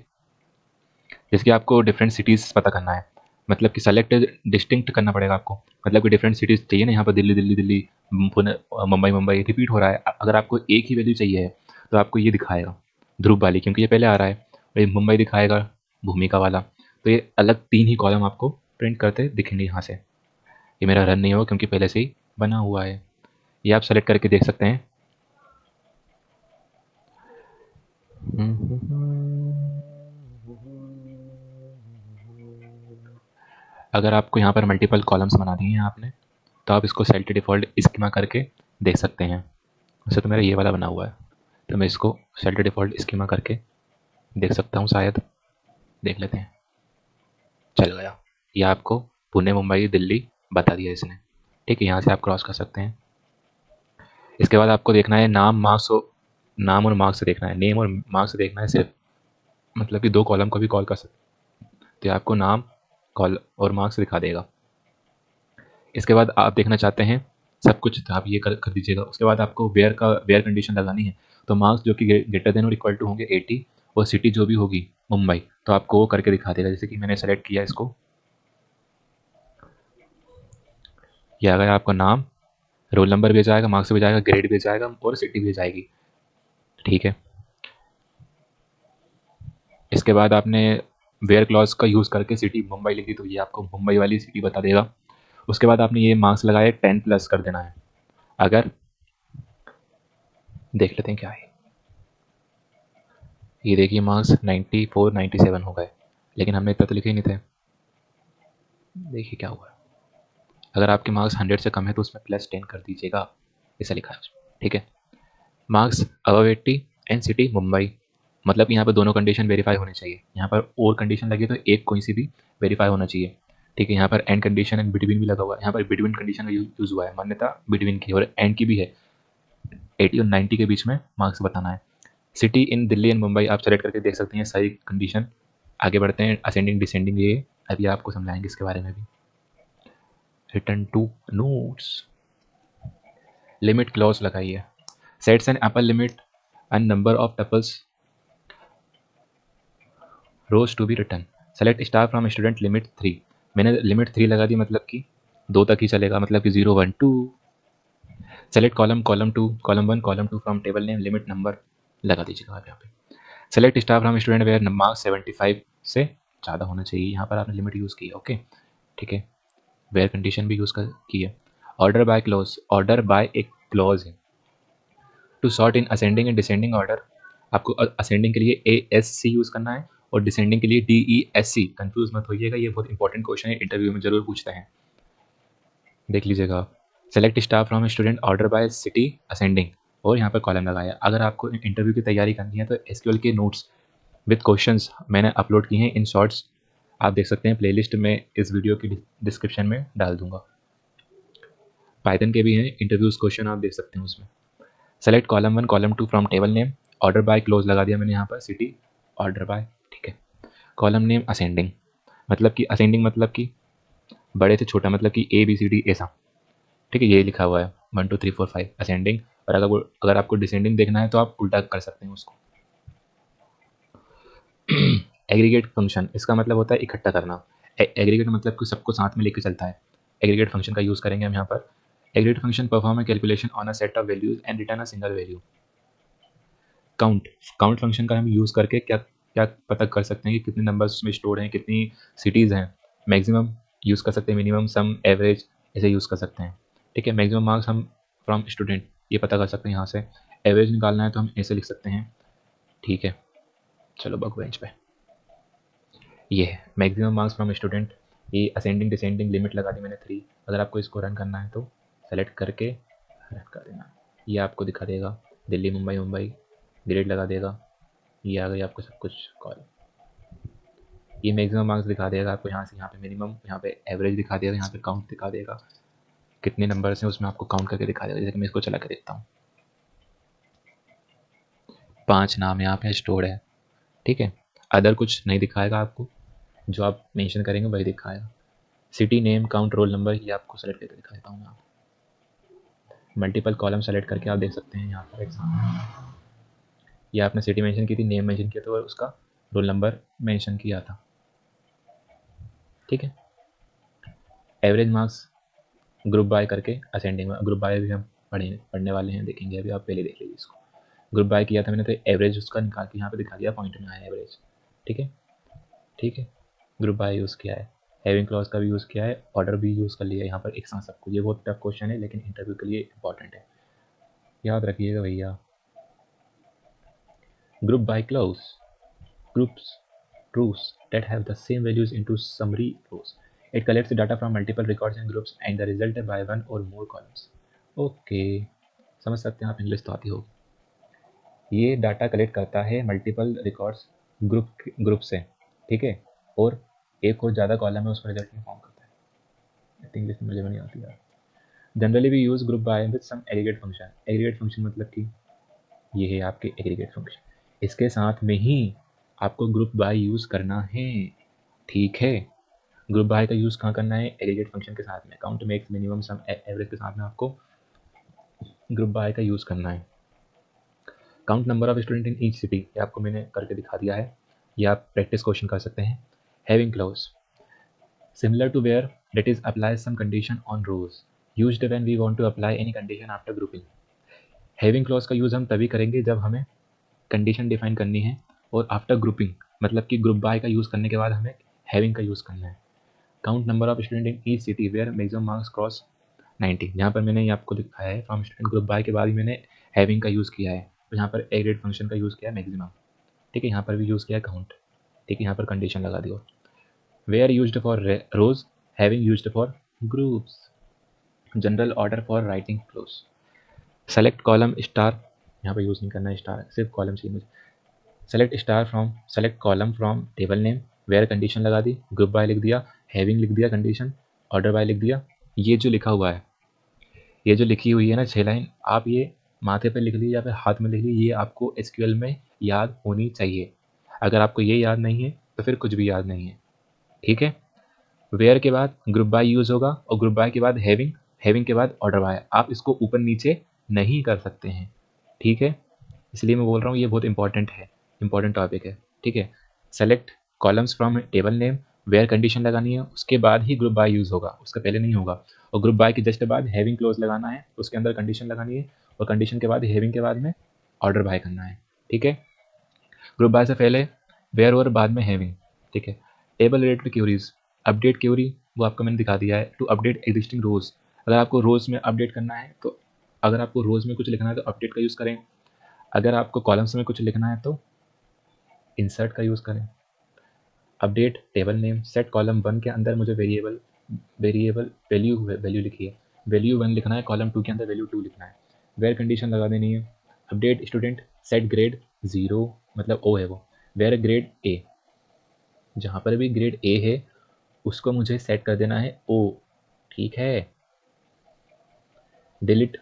जैसे कि आपको डिफरेंट सिटीज़ पता करना है, मतलब कि सेलेक्ट डिस्टिंक्ट करना पड़ेगा आपको, मतलब कि डिफरेंट सिटीज़ चाहिए ना, यहाँ पर दिल्ली दिल्ली दिल्ली, पुणे मुंबई मुंबई रिपीट हो रहा है। अगर आपको एक ही वैल्यू चाहिए है तो आपको ये दिखाएगा ध्रुव वाली, क्योंकि ये पहले आ रहा है, और ये मुंबई दिखाएगा भूमिका वाला। तो ये अलग 3 ही कॉलम आपको प्रिंट करते दिखेंगे यहाँ से। ये मेरा रन नहीं होगा क्योंकि पहले से ही बना हुआ है। ये आप सेलेक्ट करके देख सकते हैं। अगर आपको यहाँ पर मल्टीपल कॉलम्स बना दिए हैं आपने, तो आप इसको सेलेक्ट डिफ़ॉल्ट स्कीमा करके देख सकते हैं। वैसे तो मेरा ये वाला बना हुआ है, तो मैं इसको सेलेक्ट डिफ़ॉल्ट स्कीमा करके देख सकता हूँ शायद। देख लेते हैं। चल गया। ये आपको पुणे मुंबई दिल्ली बता दिया इसने, ठीक है। यहाँ से आप क्रॉस कर सकते हैं। इसके बाद आपको देखना है नाम मार्क्स नाम और मार्क्स से देखना है, नेम और मार्क्स से देखना है सिर्फ, मतलब कि 2 कॉलम को भी कॉल कर सकते, तो आपको नाम कॉल और मार्क्स दिखा देगा। इसके बाद आप देखना चाहते हैं सब कुछ, तो आप ये कर दीजिएगा। उसके बाद आपको वेयर कंडीशन लगानी है, तो मार्क्स जो कि ग्रेटर देन और इक्वल टू होंगे 80, और सिटी जो भी होगी मुंबई, तो आपको वो करके दिखा देगा। जैसे कि मैंने सेलेक्ट किया इसको, ये आ गया आपका नाम, रोल नंबर भी आ जाएगा, मार्क्स भी जाएगा, ग्रेड भी जाएगा और सिटी भी जाएगी, ठीक है। इसके बाद आपने वेयर क्लॉज का यूज़ करके सिटी मुंबई लिखी, तो ये आपको मुंबई वाली सिटी बता देगा। उसके बाद आपने ये मार्क्स लगाए 10+ कर देना है। अगर देख लेते हैं क्या है, ये देखिए मार्क्स 94 97 हो गए, लेकिन हमने इतना तो लिखे ही नहीं थे। देखिए क्या हुआ। अगर आपके मार्क्स 100 से कम है तो उसमें +10 कर दीजिएगा, ऐसा लिखा है उसमें, ठीक है। Marks above 80 and city Mumbai, मतलब यहाँ पर दोनों कंडीशन वेरीफाई होनी चाहिए। यहाँ पर और कंडीशन लगी तो एक कोई सी भी वेरीफाई होना चाहिए, ठीक है। यहाँ पर एंड कंडीशन एंड बिटवीन भी लगा हुआ है, यहाँ पर बिटवीन कंडीशन का यूज़ हुआ है, मान्यता बिटवीन की और एंड की भी है। 80 और 90 के बीच में मार्क्स बताना है। City in Delhi and Mumbai आप सेलेक्ट करके देख सकते हैं सारी कंडीशन। आगे बढ़ते हैं, असेंडिंग डिसेंडिंग, ये अभी आपको समझाएंगे इसके बारे में भी। Return to notes, limit clause लगाइए, sets an upper limit and number of tuples rows to be return, select star from student limit 3। मैंने लिमिट 3 लगा दी, मतलब कि 2 तक ही चलेगा, मतलब कि 0 1 2। Select column 2 column 1 column 2 from table name limit number लगा दीजिएगा आप यहाँ पे। Select star from student where marks 75 से ज़्यादा होना चाहिए, यहाँ पर आपने लिमिट यूज़ की है, ओके, ठीक है। वेयर कंडीशन भी यूज़ की है। Order by clause, order by एक क्लॉज है। To sort in ascending and descending order, आपको असेंडिंग के लिए ASC यूज़ करना है और डिसेंडिंग के लिए DESC। कंफ्यूज मत होइएगा, ये बहुत इंपॉर्टेंट क्वेश्चन है, इंटरव्यू में जरूर पूछते हैं, देख लीजिएगा आप। Select staff from student order by city ascending, और यहाँ पर कॉलम लगाया। अगर आपको इंटरव्यू की तैयारी करनी है तो SQL के नोट्स विद क्वेश्चंस मैंने अपलोड किए हैं इन शॉर्ट्स, आप देख सकते हैं, प्लेलिस्ट में इस वीडियो की डिस्क्रिप्शन में डाल दूंगा। पाइथन के भी हैं इंटरव्यूज क्वेश्चन, आप देख सकते हैं उसमें। Select column 1 column 2 from table name, order by close लगा दिया मैंने यहाँ पर, सिटी ऑर्डर बाय, ठीक है। कॉलम नेम असेंडिंग, मतलब कि असेंडिंग मतलब कि बड़े से छोटा, मतलब कि ABCD ऐसा, ठीक है, ये लिखा हुआ है 1 2 3 4 5 असेंडिंग। और अगर आपको डिसेंडिंग देखना है तो आप उल्टा कर सकते हैं उसको। एग्रीगेट फंक्शन, इसका मतलब होता है इकट्ठा करना। एग्रीगेट मतलब कि सबको साथ में लेकर चलता है, एग्रीगेट फंक्शन का यूज़ करेंगे हम यहाँ पर। Aggregate function perform a calculation on a set of values and return a single value. Count, count function का हम यूज़ करके क्या क्या पता कर सकते हैं कि कितने नंबर्स में स्टोर हैं, कितनी सिटीज़ हैं। मैक्सिमम यूज़ कर सकते हैं, मिनिमम, सम, एवरेज, ऐसे यूज़ कर सकते हैं, ठीक है। मैक्सिमम मार्क्स हम फ्रॉम स्टूडेंट ये पता कर सकते हैं यहाँ से। एवरेज निकालना है तो हम ऐसे लिख सकते हैं, ठीक है। चलो वर्क बेंच पे, ये है मैक्सिमम मार्क्स फ्रॉम स्टूडेंट। ये असेंडिंग डिसेंडिंग लिमिट लगा दी मैंने 3। अगर आपको इसको रन करना है तो सेलेक्ट करके रन कर देना, ये आपको दिखा देगा दिल्ली मुंबई मुंबई, ग्रेड लगा देगा, ये आ गई आपको सब कुछ कॉल। ये मैक्सिमम मार्क्स दिखा देगा आपको, यहाँ से यहाँ पे मिनिमम, यहाँ पे एवरेज दिखा देगा, यहाँ पे काउंट दिखा देगा, कितने नंबर्स हैं उसमें आपको काउंट करके दिखा देगा। जैसे कि मैं इसको चला के देखता हूँ, 5 नाम यहाँ पे स्टोर्ड है, ठीक है। अदर कुछ नहीं दिखाएगा आपको, जो आप मेंशन करेंगे वही दिखाएगा। City name, count, roll number, ये आपको सेलेक्ट करके दिखा देता हूँ मैं। मल्टीपल कॉलम सेलेक्ट करके आप देख सकते हैं यहाँ पर एग्जाम, ये आपने सिटी मेंशन की थी, नेम मेंशन किया था और उसका रोल नंबर मेंशन किया था, ठीक है। एवरेज मार्क्स ग्रुप बाय करके असेंडिंग में, ग्रुप बाय भी हम पढ़ने वाले हैं, देखेंगे अभी, आप पहले देख लीजिए इसको। ग्रुप बाय किया था मैंने तो एवरेज उसका निकाल के यहाँ पे दिखा दिया, पॉइंट में आया एवरेज, ठीक है, ठीक है। ग्रुप बाय यूज़ किया है, हैविंग क्लॉज का भी यूज़ किया है, ऑर्डर भी यूज़ कर लिया है यहाँ पर एक साथ सबको। ये बहुत टफ क्वेश्चन है लेकिन इंटरव्यू के लिए इंपॉर्टेंट है, याद रखिएगा भैया। Group by clause groups rows that have the same values into summary rows. It collects data from multiple records and groups and the result by one or more columns. Okay, समझ सकते हैं आप, English तो आती हो। ये data collect करता है मल्टीपल रिकॉर्ड्स ग्रुप से, ठीक है, और एक और ज़्यादा कॉलम है उसको रिजल्ट में फॉर्म करता है। इंग्लिश में मुझे नहीं आती यार। Generally we use group by with some aggregate function. Aggregate function मतलब कि ये है आपके एग्रीगेट फंक्शन, इसके साथ में ही आपको ग्रुप बाय यूज़ करना है, ठीक है। ग्रुप बाय का यूज़ कहाँ करना है, एग्रीगेट फंक्शन के साथ में, काउंट मेक्स मिनिमम सम एवरेज के साथ में आपको ग्रुप बाय का यूज़ करना है। Count number of student in each city, ये आपको मैंने करके दिखा दिया है, ये आप प्रैक्टिस क्वेश्चन कर सकते हैं। Having clause similar to where that is applies some condition on rows used when we want to apply any condition after grouping. Having clause का यूज़ हम तभी करेंगे जब हमें कंडीशन डिफाइन करनी है और आफ्टर ग्रुपिंग, मतलब कि ग्रुप बाय का यूज़ करने के बाद हमें हैविंग का यूज़ करना है। Count number of student in each city where maximum marks cross 90, जहाँ पर मैंने ये आपको दिखाया है फ्रॉम स्टूडेंट ग्रुप बाय के बाद ही मैंने हैविंग का यूज़ किया है, तो यहाँ पर एग्रेड फंक्शन का यूज़ किया है मैक्सिमम, ठीक है। यहाँ पर भी यूज़ किया है काउंट, ठीक है, यहाँ पर कंडीशन लगा दिया। Where used for rows, having used for groups. General order for writing clause. Select column star, यहाँ पर यूज़ नहीं करना है स्टार, सिर्फ कॉलम चाहिए मुझे। Select star from, select column from table name, where condition लगा दी, ग्रुप बाय लिख दिया, हैविंग लिख दिया कंडीशन, ऑर्डर बाय लिख दिया। ये जो लिखा हुआ है, ये जो लिखी हुई है ना 6 लाइन, आप ये माथे पे लिख लीजिए या फिर हाथ में लिख लीजिए, ये आपको एसक्यूएल में याद होनी चाहिए। अगर आपको ये याद नहीं है तो फिर कुछ भी याद नहीं है, ठीक है। वेयर के बाद ग्रुप बाय यूज़ होगा और ग्रुप बाय के बाद हैविंग, हैविंग के बाद ऑर्डर बाय। आप इसको ऊपर नीचे नहीं कर सकते हैं, ठीक है, इसलिए मैं बोल रहा हूँ ये बहुत इंपॉर्टेंट है, इंपॉर्टेंट टॉपिक है, ठीक है। Select columns from table name, where condition लगानी है, उसके बाद ही ग्रुप बाय यूज़ होगा, उसका पहले नहीं होगा। और ग्रुप बाय के जस्ट बाद हैविंग क्लोज लगाना है, उसके अंदर कंडीशन लगानी है और कंडीशन के बाद हैविंग के बाद में ऑर्डर बाय करना है, ठीक है। ग्रुप बाय से पहले वेयर और बाद में हैविंग, ठीक है। Table related queries, update query वो आपको मैंने दिखा दिया है। टू अपडेट एग्जिस्टिंग रोज, अगर आपको रोज में अपडेट करना है तो, अगर आपको रोज में कुछ लिखना है तो अपडेट का यूज़ करें, अगर आपको कॉलम्स में कुछ लिखना है तो इंसर्ट का यूज़ करें। Update table name, set column 1 के अंदर मुझे वेरिएबल वैल्यू लिखी है, वैल्यू 1 लिखना है, कॉलम 2 के अंदर वैल्यू 2 लिखना है, वेयर कंडीशन लगा देनी है। अपडेट स्टूडेंट, सेट ग्रेड 0 मतलब ओ है वो, वेयर ग्रेड ए, जहाँ पर भी ग्रेड ए है उसको मुझे सेट कर देना है ओ, ठीक है। Delete,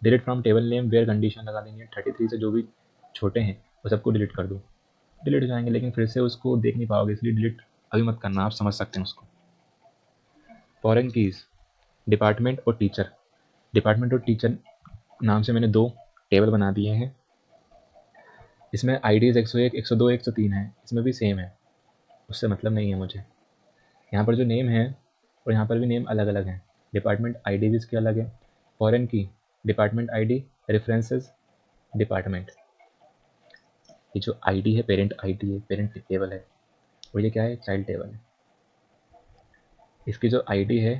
delete from table name, where condition लगा देनी है, 33 से जो भी छोटे हैं वो सबको डिलीट कर दो। डिलीट हो जाएंगे लेकिन फिर से उसको देख नहीं पाओगे, इसलिए डिलीट अभी मत करना, आप समझ सकते हैं उसको। फॉरेन कीज, डिपार्टमेंट और टीचर, डिपार्टमेंट और टीचर नाम से मैंने 2 टेबल बना दिए हैं। इसमें आईडीज 101, 102, 103 है, इसमें भी सेम है, उससे मतलब नहीं है मुझे। यहाँ पर जो नेम है और यहाँ पर भी नेम अलग अलग हैं, डिपार्टमेंट आईडी भी इसकी अलग है। फॉरेन की डिपार्टमेंट आईडी, रेफरेंसेस डिपार्टमेंट, ये जो आईडी है पेरेंट आईडी है, पेरेंट टेबल है, और ये क्या है, चाइल्ड टेबल है। इसकी जो आईडी है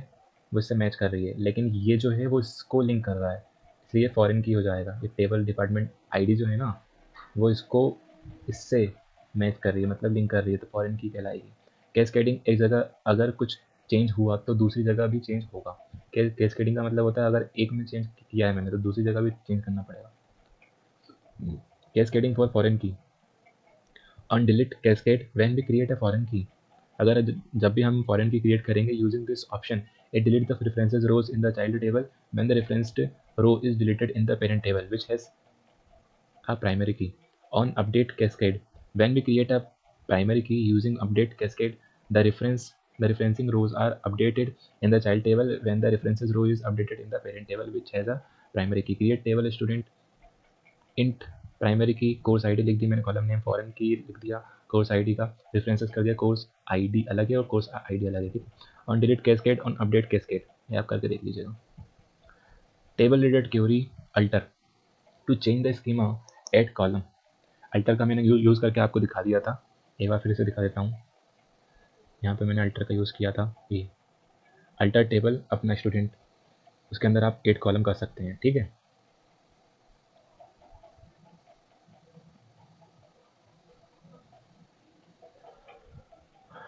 वो इससे मैच कर रही है, लेकिन ये जो है वो इसको लिंक कर रहा है, इसलिए फॉरेन की हो जाएगा। ये टेबल डिपार्टमेंट आईडी जो है ना वो इसको इससे मैच कर रही है, मतलब लिंक कर रही है, तो फॉरेन की कहलाएगी। कैस्केडिंग, एक जगह अगर कुछ चेंज हुआ तो दूसरी जगह भी चेंज होगा। कैस्केडिंग का मतलब होता है अगर एक में चेंज किया है मैंने तो दूसरी जगह भी चेंज करना पड़ेगा। Cascading for foreign key, on delete cascade when we create a foreign key, अगर जब भी हम फॉरेन की क्रिएट करेंगे using this option, it delete the references rows in the child table when the referenced row is deleted in the parent table which has a primary key. On update cascade, when we create a primary key using update cascade, the referencing rows are updated in the child table when the references row is updated in the parent table which has a primary key. Create table student int primary की course ID लिख दी मैंने, column name foreign की लिख दिया, course ID का references कर दिया, course ID अलग है और कोर्स आईडी अलग है, ठीक है। On delete cascade, on update cascade, ये आप करके देख लीजिएगा। Table related query alter to change the schema add column. Alter का मैंने यूज़ करके आपको दिखा दिया था, एक बार फिर से दिखा देता हूँ। यहाँ पे मैंने अल्टर का यूज़ किया था, ये अल्टर टेबल अपना स्टूडेंट, उसके अंदर आप 8 कॉलम कर सकते हैं, ठीक है।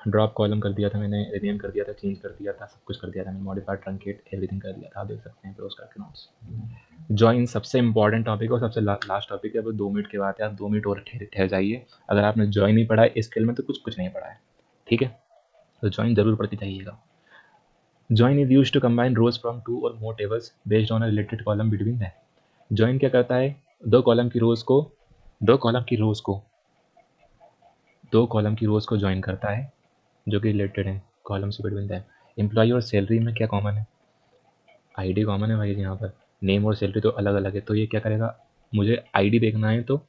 ड्रॉप कॉलम कर दिया था मैंने, रीनेम कर दिया था, चेंज कर दिया था, सब कुछ कर दिया था मैंने, मॉडिफाई ट्रंकेट एवरीथिंग कर दिया था, आप देख सकते हैं क्लोज करके नोट्स। जॉइन सबसे इंपॉर्टेंट टॉपिक और सबसे लास्ट टॉपिक है, वो 2 मिनट के बाद है, आप 2 मिनट और ठहर जाइए। अगर आपने जॉइन नहीं पढ़ा है इस स्किल में तो कुछ नहीं पढ़ा है, ठीक है। तो जॉइन जरूर पढ़ते जाइएगा। Join is use to combine rows from 2 और more tables based on a related column between them. Join क्या करता है, दो कॉलम की रोज को जॉइन करता है जो कि रिलेटेड है कॉलम से बिटवीन दैम। एम्प्लॉय और सैलरी में क्या कॉमन है, आईडी कॉमन है भाई, यहाँ पर नेम और सैलरी तो अलग अलग है, तो ये क्या करेगा, मुझे आईडी देखना है तो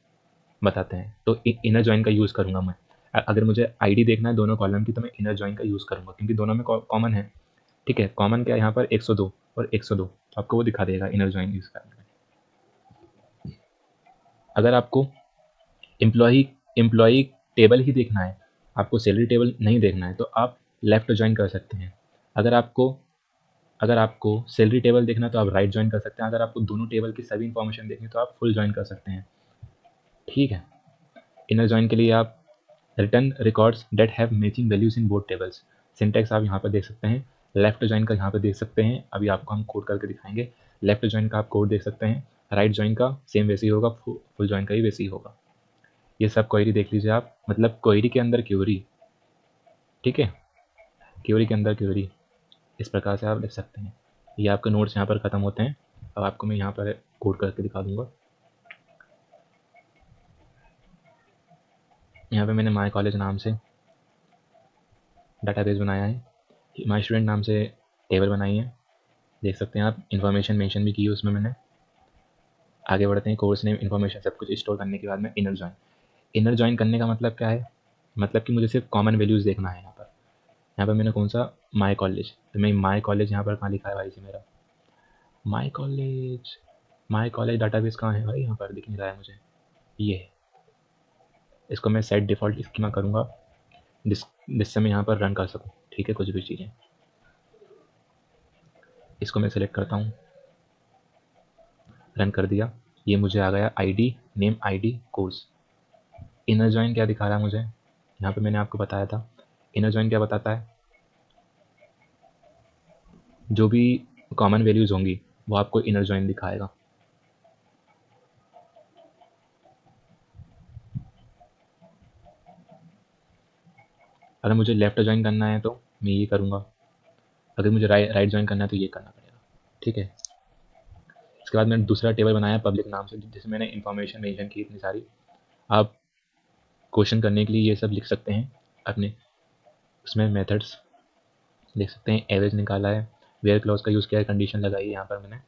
बताते हैं, तो इनर जॉइन का यूज़ करूँगा मैं। अगर मुझे आईडी देखना है दोनों कॉलम की तो मैं इनर जॉइन का यूज़ करूँगा क्योंकि दोनों में कॉमन है, ठीक है। कॉमन क्या है यहाँ पर 102 और 102, आपको वो दिखा देगा इनर जॉइन यूज़ करने में। अगर आपको एम्प्लॉई टेबल ही देखना है, आपको सैलरी टेबल नहीं देखना है, तो आप लेफ्ट जॉइन कर सकते हैं। अगर आपको सैलरी टेबल देखना है तो आप राइट जॉइन कर सकते हैं। अगर आपको दोनों टेबल की सभी इंफॉर्मेशन देखनी है तो आप फुल जॉइन कर सकते हैं, ठीक है। इनर जॉइन के लिए आप return records that have matching values in both tables, syntax आप यहाँ पर देख सकते हैं। लेफ्ट जॉइन का यहाँ पर देख सकते हैं, अभी आपको हम कोड करके दिखाएंगे। लेफ्ट जॉइन का आप कोड देख सकते हैं, राइट जॉइन का सेम वैसे ही होगा, फुल जॉइन का ही वैसे ही होगा। ये सब क्वेरी देख लीजिए आप, मतलब क्वेरी के अंदर क्वेरी, ठीक है, क्वेरी के अंदर क्वेरी, इस प्रकार से आप लिख सकते हैं। ये आपके नोट्स यहाँ पर ख़त्म होते हैं, अब आपको मैं यहाँ पर कोड करके दिखा दूंगा। यहाँ पे मैंने माय कॉलेज नाम से डाटाबेस बनाया है, माय स्टूडेंट नाम से टेबल बनाई है, देख सकते हैं आप। इन्फॉर्मेशन मेंशन भी की है उसमें मैंने। आगे बढ़ते हैं, कोर्स नेम, इन्फॉर्मेशन सब कुछ स्टोर करने के बाद में इनर जॉइन करने का मतलब क्या है, मतलब कि मुझे सिर्फ कॉमन वैल्यूज़ देखना है। यहाँ पर मैंने कौन सा, माय कॉलेज, तो मैं माय कॉलेज यहाँ पर कहाँ लिखा है भाई जी मेरा, माय कॉलेज डाटाबेस कहाँ है भाई, यहाँ पर दिख नहीं रहा है मुझे, ये है। इसको मैं सेट डिफ़ॉल्ट स्कीमा करूँगा जिससे मैं यहाँ पर रन कर सकूँ, ठीक है, कुछ भी चीज़ें। इसको मैं सेलेक्ट करता हूँ, रन कर दिया, ये मुझे आ गया ID, name ID course. Inner join क्या दिखा रहा है मुझे, यहाँ पे मैंने आपको बताया था इनर जॉइन क्या बताता है, जो भी कॉमन वैल्यूज़ होंगी वो आपको इनर जॉइन दिखाएगा। अगर मुझे लेफ्ट जॉइन करना है तो मैं ये करूँगा, अगर मुझे राइट जॉइन करना है तो ये करना पड़ेगा, ठीक है। इसके बाद मैंने दूसरा टेबल बनाया पब्लिक नाम से, जिसमें मैंने इन्फॉर्मेशन मेंशन की इतनी सारी। आप क्वेश्चन करने के लिए ये सब लिख सकते हैं अपने उसमें, मेथड्स देख सकते हैं। एवरेज निकाला है, वेयर क्लॉज का यूज़ किया है, कंडीशन लगाई है यहाँ पर मैंने,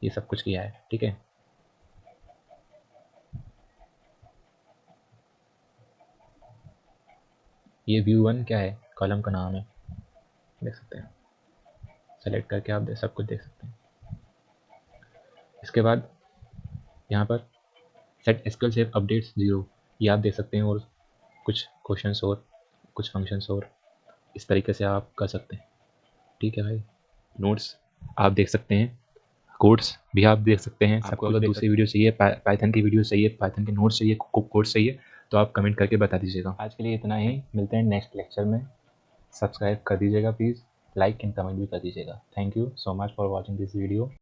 ये सब कुछ किया है, ठीक है। ये व्यू 1 क्या है, कॉलम का नाम है, देख सकते हैं। सेलेक्ट करके आप सब कुछ देख सकते हैं। इसके बाद यहाँ पर सेट एसक्यूएल सेव अपडेट्स 0, ये आप देख सकते हैं, और कुछ क्वेश्चंस और कुछ फंक्शंस और इस तरीके से आप कर सकते हैं, ठीक है भाई। नोट्स आप देख सकते हैं, कोड्स भी आप देख सकते हैं। आपको अगर दूसरी वीडियो चाहिए, पाइथन की वीडियो चाहिए, पाइथन के नोट्स चाहिए, कोड्स चाहिए, तो आप कमेंट करके बता दीजिएगा। आज के लिए इतना ही, मिलते हैं नेक्स्ट लेक्चर में। सब्सक्राइब कर दीजिएगा प्लीज़, लाइक एंड कमेंट भी कर दीजिएगा। Thank you so much for watching this video.